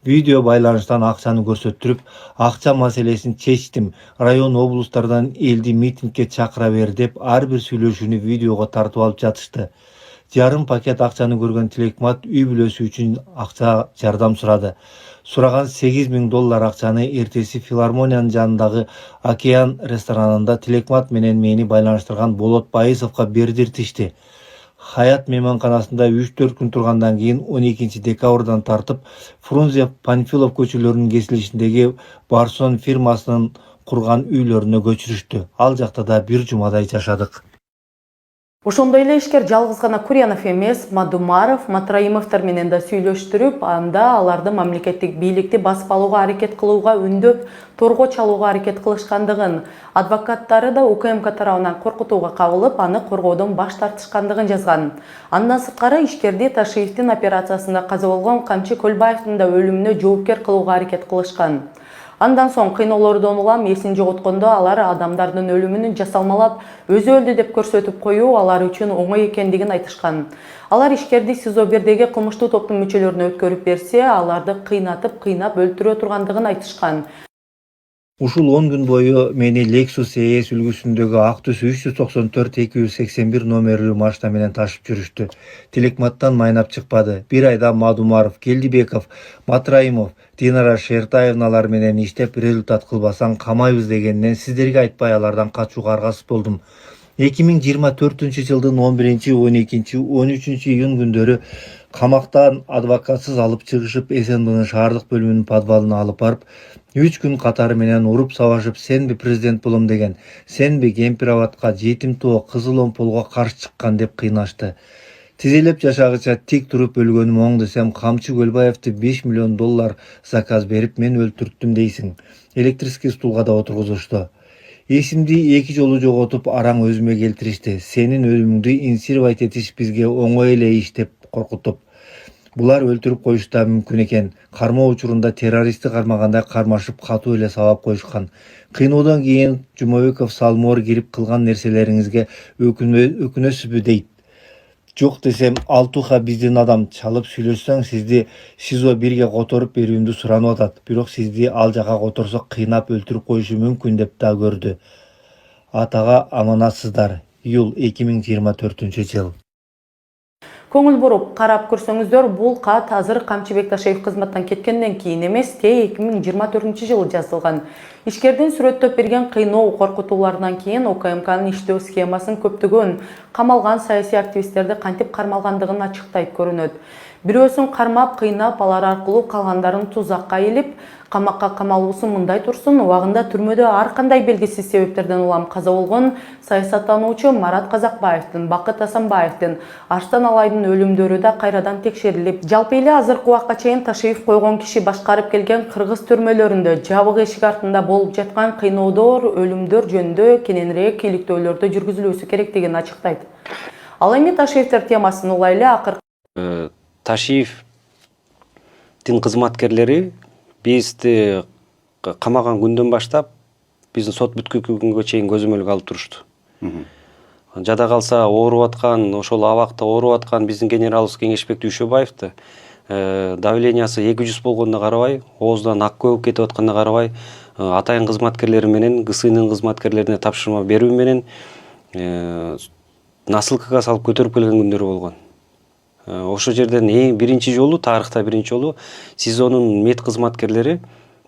Видео байланыштан акчаны көрсөттүрүп, акча маселесин чечтим. Район облустардан элди митингге чакыра бер деп ар бир сүйлөшүүнү видеого тартып алып жатышты. Жарым пакет акчаны көргөн Тилекмат үй бүлөсү үчүн акча жардам сурады. Сураган $8,000 акчаны эртеси филармониянын жанындагы Океан ресторанында Тилекмат менен мени байланыштырган Болот Байысовго бердиртишти. Хаят мейманканасында 3-4 күн тургандан кийин 12 декабрдан тартып Фрунзе Панфилов көчөлөрүнүн кесилишиндеги Барсон фирмасынын курган үйлөрүнө көчүрүштү. Ал жакта да бир жумадай жашадык. Ошондой эле ишкер жалгыз гана Курьянов эмес, Мадумаров, Матраимовдор менен да сүйлөштүрүп, анда аларды мамлекеттик бийликти басып алууга аракет кылууга үндөп, торго чалууга аракет кылышкандыгын, адвокаттары да УКМК тарабынан коркутууга кабылып, аны коргоодон баш тартышкандыгын жазган. Андан сырткары ишкерди Ташиевдин операциясында каза болгон Камчы Көлбаевдин да өлүмүнө жоопкер кылууга аракет кылышкан. Андан соң кыйноолордон улам эсин жоготкондо алар адамдардын өлүмүн жасалмалап, өзү өлдү деп көрсөтүп коюу алар үчүн оңой экендигин айтышкан. Алар ишкерди СИЗО 1деги кылмыштуу топтун мүчөлөрүнө өткөрүп берсе, аларды кыйнап өлтүрө тургандыгын айтышкан. Ушул 10 күн бою мени Lexus ES үлгүсүндөгү ак түс 394-281 номерлүү машина менен ташып жүрүштү. Тилекматтан майнап чыкпады. Бир айда Мадумаров, Келдибеков, Матраимов, Динара Шертаевналар менен иштеп, результат кылбасаң камайбыз дегенден сиздерге айтпай алардан качууга аргасыз болдум. 2024-жылдын 11, 12, 13 июнь күндөрү камактан адвокатсыз алып чыгышып, СНБнын шаардык бөлүмүнүн подвалына алып барып, 3 күн катары менен уруп сабашып, сенби президент болом деген, сенби кемпир абатка, жетим тоо, кызыл омполго каршы чыккан деп кыйнашты. Тизелеп жашагыча тик туруп өлгөнүм оң десем, Камчы Көлбаевди $5 миллион заказ берип, мен өлтүрттүм дейсиң. Электрический стулга да отургузушту. Эсимди 2 жолу жоготуп, араң өзүмө келтиришти. Сенин өлүмүңдү инсценировать этиш бизге оңой эле иш деп коркутуп. Булар өлтүрүп коюшу да мүмкүн экен. Кармоо учурунда террористти кармагандай кармашып, катуу эле сабап коюшкан. Кыйноодон кийин Жумабеков Салмоор кирип кылган нерселериңизге өкүнөсүзбү дейт. Жок десем, Алтуха биздин адам, чалып сүйлөшсөң сизди СИЗО 1ге которуп берүүмдү суранып атат. Бирок сизди ал жака которсок кыйнап өлтүрүп коюшу мүмкүн деп да көрдү. Атага аманатсыздар. Июль 2024 жыл. Көңүл буруп карап көрсөңүздөр, бул кат азыр Камчыбек Ташиев кызматтан кеткенден кийин эмес, 2024 жылы жазылган. Ишкердин сүрөттөп берген кыйноо коркутууларынан кийин УКМКнын иштөө схемасын көптөгөн камалган саясий активисттерди кантип кармалгандыгын ачыктайт көрүнөт. Бирөөсүн кармап, кыйнап, алар аркылуу калгандарын тузакка илип, камакка камалуусу мындай турсун, убагында түрмөдө ар кандай белгисиз себептерден улам каза болгон саясаттануучу Марат Казакбаевдин, Бакыт Асанбаевдин, Арстан Алайдын өлүмдөрү да кайрадан текшерилип, жалпы эле азыркы убакка чейин Ташиев койгон киши башкарып келген кыргыз түрмөлөрүндө жабык эшик артында болуп жаткан кыйноодор, өлүмдөр жөнүндө кененирээк иликтөөлөрдү жүргүзүлүүсү керектигин ачыктайт. Ал эми Ташиевдер темасын улайлы акыр Ташиевдин кызматкерлери бизди камаган күндөн баштап биздин сот бүткүлгө күнгө чейин көзөмөлгө алып турушту. Жада калса ооруп аткан, ошол абакта ооруп аткан биздин генералыбыз Кеңешбек Дүйшөбаевди давлениясы 200 болгонуна карабай, оозунан ак көбүп кетип атканына карабай, атайын кызматкерлери менен ГСИнын кызматкерлерине тапшырма берүү менен насылкага салып көтөрүп келген күндөрү болгон. Ошол жерден биринчи жолу, тарыхта биринчи жолу СИЗОнун мед кызматкерлери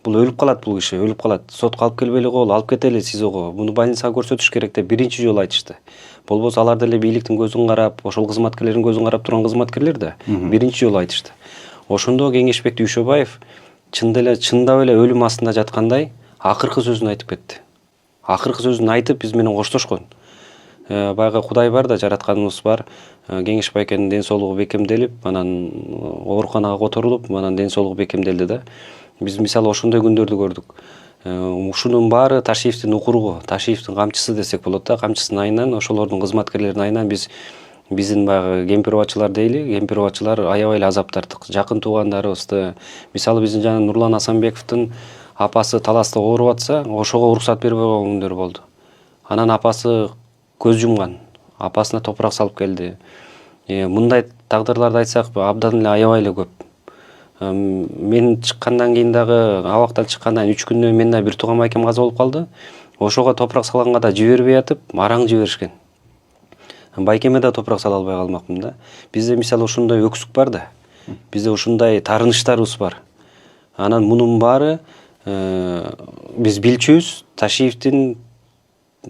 бул өлүп калат, бул киши өлүп калат. Сотко алып келбей эле коелу, алып кетели СИЗОго. Муну больницага көрсөтүш керек деп биринчи жолу айтышты. Болбосо алар деле бийликтин көзүн карап, ошол кызматкерлердин көзүн карап турган кызматкерлер да биринчи жолу айтышты. Ошондо Кеңешбек Дүйшөбаев чындап эле өлүм астында жаткандай акыркы сөзүн айтып кетти. Акыркы сөзүн айтып биз менен коштошкон. Баягы Кудай бар да, жаратканыбыз бар. Кеңеш байкенин ден соолугу бекемделип, анан ооруканага которулуп, анан ден соолугу бекемделди да. Биз мисалы ошондой күндөрдү көрдүк. Ушунун баары Ташиевдин укуругу, Ташиевдин камчысы десек болот да, камчысынын айынан, ошолордун кызматкерлеринин айынан биздин баягы кемпир-убачылар дейли, кемпир-убачылар аябай эле азап тарттык. Жакын туугандарыбызды, мисалы биздин жана Нурлан Асанбековдун апасы таласта ооруп атса, ошого уруксат бербей койгон күндөр болду. Анан апасы көз жумган, апасына топурак салып келди. Мындай тагдырларды айтсак абдан эле аябай эле көп. Мен чыккандан кийин дагы, абактан чыккандан 3 күндөн мен да бир тууган байкем каза болуп калды. Ошого топурак салганга да жибербей атып, мараң жиберишкен. Байкеме да топурак сала албай калмакмын да. Бизде мисалы ушундай өксүк бар да. Бизде ушундай тарыныштарыбыз бар. Анан мунун баары биз билчүбүз Ташиевдин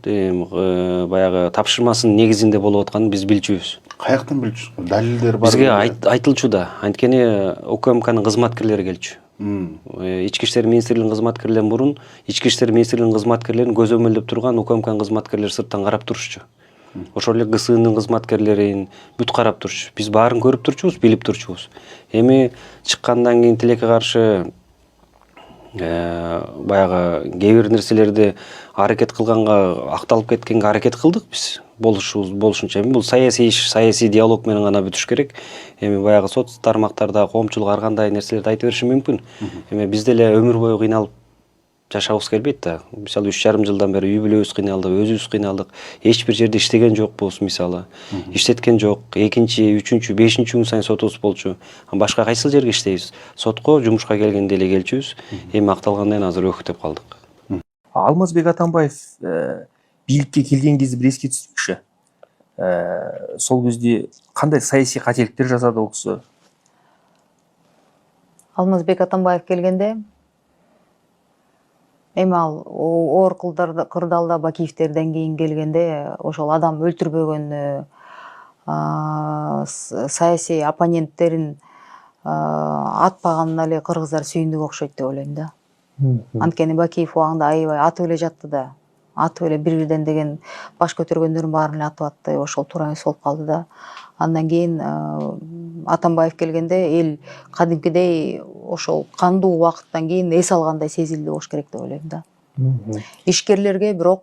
баягы тапшырмасынын негизинде болуп атканын биз билчүбүз. Каяктан билчүсүз? Далилдер бар. Бизге айтылчу да. Анткени УКМКнын кызматкерлери келчү. Ички иштер министрлигинин кызматкерлеринен мурун Ички иштер министрлигинин кызматкерлерин көзөмөлдөп турган УКМКнын кызматкерлери сырттан карап турушчу. Ошол эле ГСынын кызматкерлерин бүт карап турчу. Биз баарын көрүп турчубуз, билип турчубуз. Эми чыккандан кийин тилекке каршы баягы кээ бир нерселерди аракет кылганга, акталып кеткенге аракет кылдык биз. Болушунча бул саясий иш, саясий диалог менен гана бүтүш керек. Эми баягы соц тармактарда коомчулук ар кандай нерселерди айтып бериши мүмкүн. Эми биз деле өмүр бою кыйналып жашабыз келбейт да. Мисалы 3,5 жылдан бери үй бүлөбүз кыйналды, өзүбүз кыйналдык. Эч бир жерде иштеген жокпуз мисалы. Иштеткен жок. 2-чи, 3-чү, 5-чи күн сайын сотубуз болчу. Башка кайсыл жерге иштейбиз? Сотко жумушка келгенде эле келчүбүз. Эми акталгандан азыр өкүттөп калдык. Алмазбек Атамбаев бийликке келген кезде бир эске түшүкчү. Сол кезде кандай саясий кателиктер жасады ол киши? Алмазбек Атамбаев келгенде эми ал оор кырдаалда Бакиевтерден кийин келгенде ошол адам өлтүрбөгөнү, саясий оппоненттерин атпаганына эле кыргыздар сүйүндүк окшойт деп ойлойм да. Анткени Бакиев убагында аябай атып эле жатты да. Атып эле бирден деген баш көтөргөндөрдүн баарын эле атып атты. Ошол туура эмес болуп калды да. Андан кийин Атамбаев келгенде эл кадимкидей ошол кандуу убакыттан кийин эс алгандай сезилди болуш керек деп ойлойм да. Ишкерлерге бирок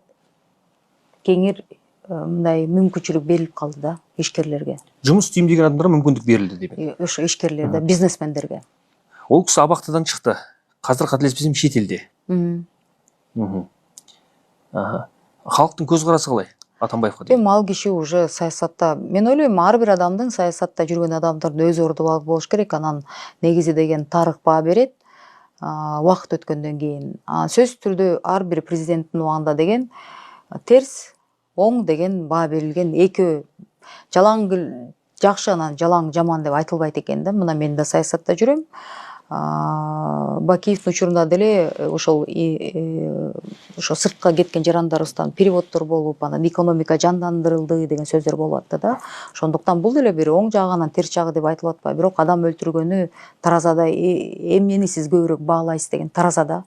кеңир мындай мүмкүнчүлүк берилип калды да, ишкерлерге. Жумуш истейм деген адамдарга мүмкүндүк берилди дейм. Ошо ишкерлерде, бизнесмендерге. Ол киши абактадан чыкты. Азыр кателеспесем чет элде. Халктын көз карасы калай Атамбаевка? Эми ал киши уже саясатта, мен ойлойм, ар бир адамдын саясатта жүргөн адамдардын өз орду болуш керек. Анан негизи деген тарых баа берет. Убакыт өткөндөн кийин. Сөзсүз түрдө ар бир президенттин убагында деген терс, оң деген баа берилген. Экөө жалаң жакшы, анан жалаң жаман деп айтылбайт экен да. Мына мен да саясатта жүрөм. Бакиевдин учурунда деле ошол сыртка кеткен жарандарыбыздан переводдор болуп, анан экономика жандандырылды деген сөздөр болуп атты да. Ошондуктан бул деле бир оң жагы, анан терс жагы деп айтылып атпайбы. Бирок адам өлтүргөнү таразада эмнени сиз көбүрөөк баалайсыз деген таразада.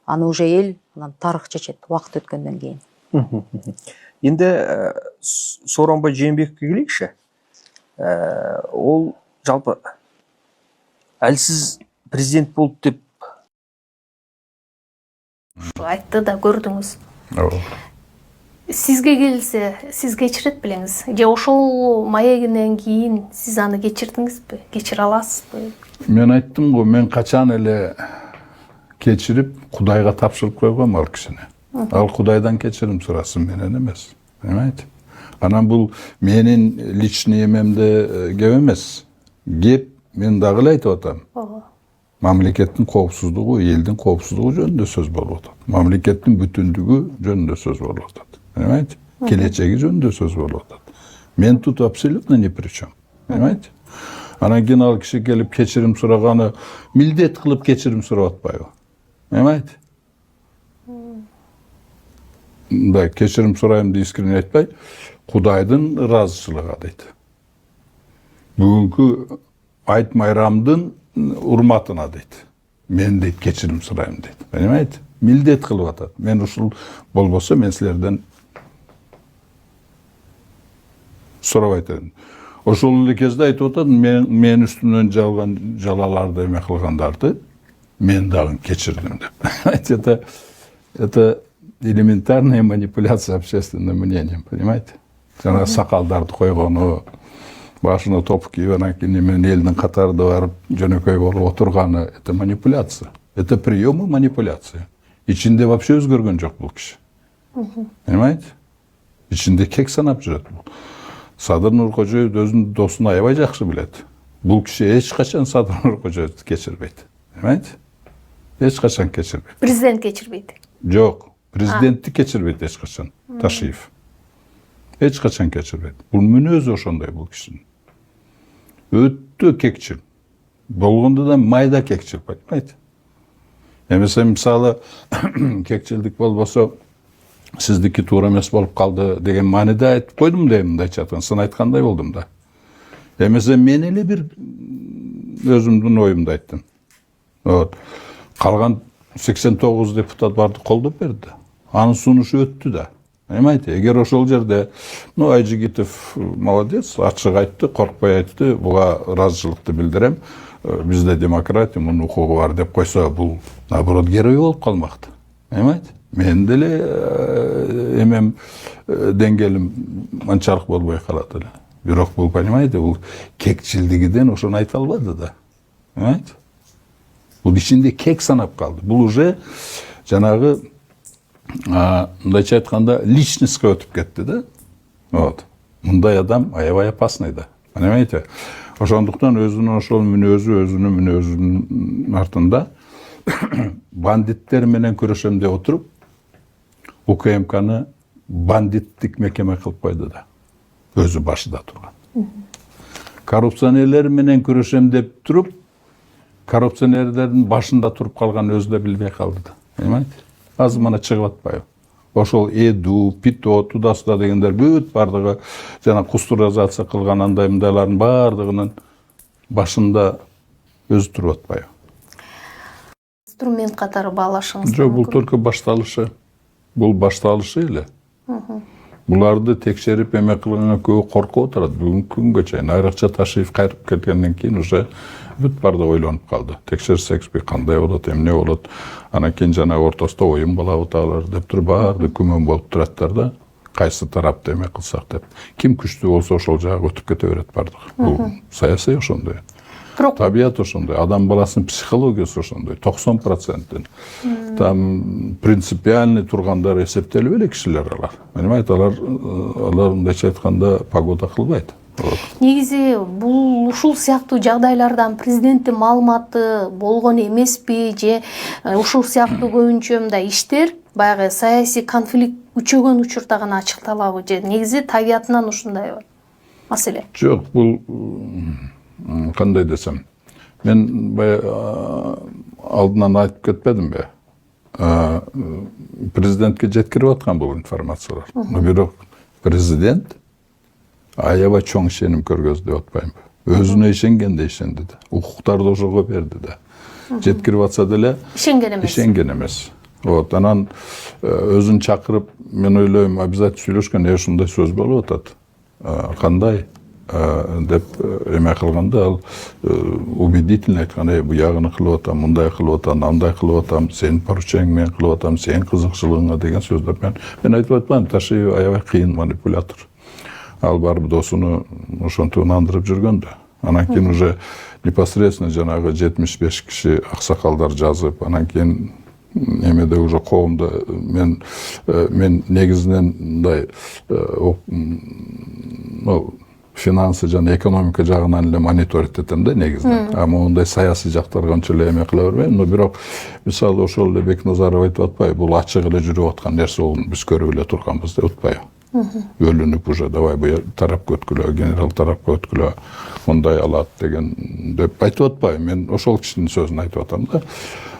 Аны уже эл, анан тарых чечет убакыт өткөндөн кийин. Энди Сооронбай Жээнбековке келейикши. Ол жалпы әлсіз президент болды деп айтты да, көрдүңүз. Сизге келсе, сиз кечирет белеңиз. Же ошол маегинен кийин сиз аны кечирдиңизби? Кечире аласызбы? Мен айттым го, мен качан эле кечирип Кудайга тапшырып койгом ал кишини. Ал Кудайдан кечирим сурасын, менен эмес. Понимаете? Анан бул менин личный эмемде кеп эмес. Кеп мен дагы эле айтып атам. Мамлекеттин коопсуздугу, элдин коопсуздугу жөнүндө сөз болуп атат. Мамлекеттин бүтүндүгү жөнүндө сөз болуп атат. Понимаете? Келечеги жөнүндө сөз болуп атат. Мен тут абсолютно ни при чем. Понимаете? Анан кийин ал киши келип кечирим сураганы милдет кылып кечирим сурап атпайбы? Понимаете? Да, кечирим сурайм деп искренне айтпай, Кудайдын ыраазычылыгы дейт. Бүгүнкү айт майрамдын урматына дейт. Мен дейт кечирим сурайм дейт. Понимаете? Милдет кылып атат. Мен ушул болбосо мен силерден сурабайт элем. Ошол эле кезде айтып атат, мен үстүнөн жалган жалаларды эме кылгандарды мен дагы кечирдим деп. Это элементарная манипуляция общественным мнением, понимаете? Жана сакалдарды койгону, башына топ кийип, анан кийин мен элдин катарында барып жөнөкөй болуп отурганы, это манипуляция. Это приемы манипуляции. Ичинде вообще өзгөргөн жок бул киши. Понимаете? Ичинде кек санап жүрөт бул. Садыр Нуркожоев өзүнүн досун аябай жакшы билет. Бул киши эч качан Садыр Нуркожоевду кечирбейт. Понимаете? Эч качан кечирбейт. Президент кечирбейт. Жок, президентти кечирбейт эч качан. Ташиев. Эч качан кечирбейт. Бул мүнөзү ошондой бул кишинин. Өтө кекчил. Болгондо да майда кекчил, понимаете? Эмесе мисалы кекчилдик болбосо сиздики туура эмес болуп калды деген мааниде айтып койдум да, мындайча айтканда, сын айткандай болдум да. Эмесе мен эле бир өзүмдүн оюмду айттым. Вот. Калган 89 депутат барды колдоп берди. Анын сунушу өттү да. Понимаете? Эгер ошол жерде, Айжигитов молодец, ачык айтты, коркпой айтты, буга ыраазычылыкты билдирем. Бизде демократия, мунун укугу бар деп койсо, бул наоборот герой болуп калмакты. Понимаете? Мен деле эмем деңгээлим анчалык болбой калат эле. Бирок бул, понимаете, бул кекчилдигиден ошону айта албады да. Понимаете? Бул ичинде кек санап калды. Бул уже жанагы мындайча айтканда личностьке өтүп кетти да. Вот. Мындай адам аябай опасный да. Понимаете? Ошондуктан өзүнүн ошол өзүнүн мүнөзүнүн артында бандиттер менен күрөшөм деп отуруп, УКМКны бандиттик мекеме кылып койду да. Өзү башында турган. Коррупционерлер менен күрөшөм деп туруп, коррупционерлердин башында туруп калган өзү да билбей калды да. Понимаете? Азыр мана чыгып атпайбы? Ошол Эду, Пито, туда-сюда дегендер бүт бардыгы жана кустуризация кылган андай мындайлардын бардыгынын башында өзү туруп атпайбы? Инструмент катары баалашыңыз. Жок, бул только башталышы. Бул башталышы эле. Буларды текшерип эме кылганга көбү коркуп отурат. Бүгүнкү күнгө чейин айрыкча Ташиев кайрып келгенден кийин уже бүт барды ойлонуп калды. Текшерсекпи, кандай болот, эмне болот. Анан кийин жана ортосунда оюн болобу аталар деп туруп баарды күмөн болуп тураттар да. Кайсы тарапты эме кылсак деп. Ким күчтүү болсо ошол жагы өтүп кете берет бардыгы. Бул саясий ошондой. Табият ошондой, адам баласынын психологиясы ошондой, 90%. Там принципиальный тургандар эсептелип эле кишилер алар. Понимаете, алар мындайча айтканда погода кылбайт. Негизи бул ушул сыяктуу жагдайлардан президенттин маалыматы болгон эмеспи же ушул сыяктуу көбүнчө мындай иштер баягы саясий конфликт күчөгөн учурда гана ачыкталабы же негизи табиятынан ушундайбы маселе? Жок, бул кандай десем, мен алдынан айтып кетпедимби? Президентке жеткирип аткан бул информациялар. Бирок президент аябай чоң ишеним көргөздү деп атпаймынбы? Өзүнө ишенгенде ишенди да. Укуктарды ошого берди да. Жеткирип атса деле ишенген эмес. Вот, анан өзүн чакырып, мен ойлойм, обязательно сүйлөшкөн, ушундай сөз болуп атат. Кандай деп эме кылганда ал убедительно айткан, буягыны кылып атам, мындай кылып атам, андай кылып атам, сенин поручениң менен кылып атам, сенин кызыкчылыгыңа деген сөздөр мен айтып атпайм. Ташиев аябай кыйын манипулятор. Ал барып досуну ошентип ынандырып жүргөн да. Анан кийин уже непосредственно жанагы 75 киши аксакалдар жазып, анан кийин эмеде уже коомдо мен негизинен мындай финансы жана экономика жагынан эле мониторить этем да негизинен. Ама ондай саясий жактарга анча эле эме кыла бербейм. Но бирок мисалы ошол эле Бекназаров айтып атпайбы, бул ачык эле жүрүп аткан нерсе, ол биз көрүп эле турганбыз деп атпайбы. Бөлүнүп уже давай бу тарапка өткүлө, генерал тарапка өткүлө, мындай алат деген деп айтып атпайбы. Мен ошол кишинин сөзүн айтып атам да.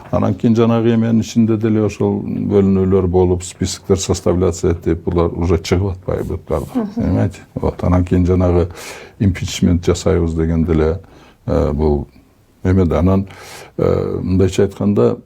Анан кийин жанагы эменин ичинде деле ошол бөлүнүүлөр болуп, списоктор составляться этип, булар уже чыгып атпайбы баардыгы. Понимаете? Вот, анан кийин жанагы импичмент жасайбыз деген деле бул Эмеде анан мындайча айтканда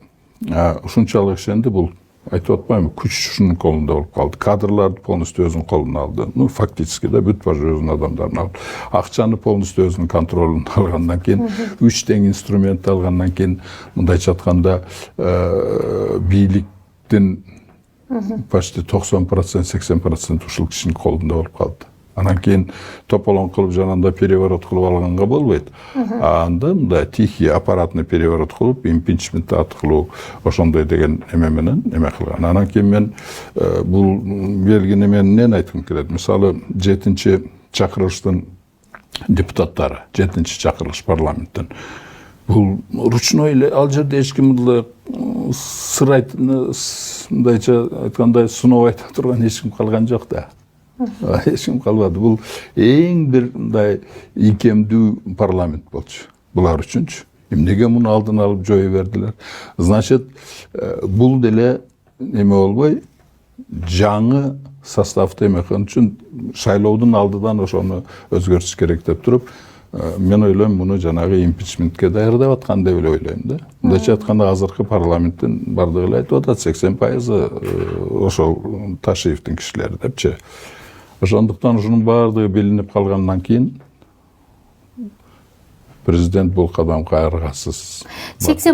ушунчалык ишенди бул айтып атпайбы күч ушунун колунда болуп калды. Кадрларды полностью өзүнүн колуна алды. Ну фактически да бүт баары өзүнүн адамдарын алды. Акчаны полностью өзүнүн контролуна алгандан кийин 3 тең инструмент алгандан кийин мындайча айтканда бийликтин почти 90%, 80% ушул кишинин колунда болуп калды. Анан кийин тополоң кылып жанагындай переворот кылып алганга болбойт. Анда мындай тихий аппаратный переворот кылып, импичмент аркылуу ошондой деген эме менен эме кылган. Анан кийин мен бул белгини мен эмнени айткым келет? Мисалы 7-чи чакырылыштын депутаттары, 7-чи чакырылыш парламенттен. Бул ручной эле ал жерде эч ким эле сыр мындайча айткандай сыноо айта турган эч ким калган жок да. Эч ким калбады. Бул эң бир мындай ийкемдүү парламент болчу. Булар үчүнчү. Эмнеге муну алдын алып жое бердилер? Значит, бул деле эме болбой, жаңы составды эмекен үчүн шайлоодун алдыдан ошону өзгөртүш керек деп туруп, мен ойлойм муну жанагы импичментке даярдап аткан деп эле ойлойм да. Мындайча айтканда азыркы парламенттин бардыгы эле айтып атат 80% ошол Ташиевдин кишилери депчи. Ошондуктан ушунун баардыгы билинип калгандан кийин президент бул кадамга аргасыз. 80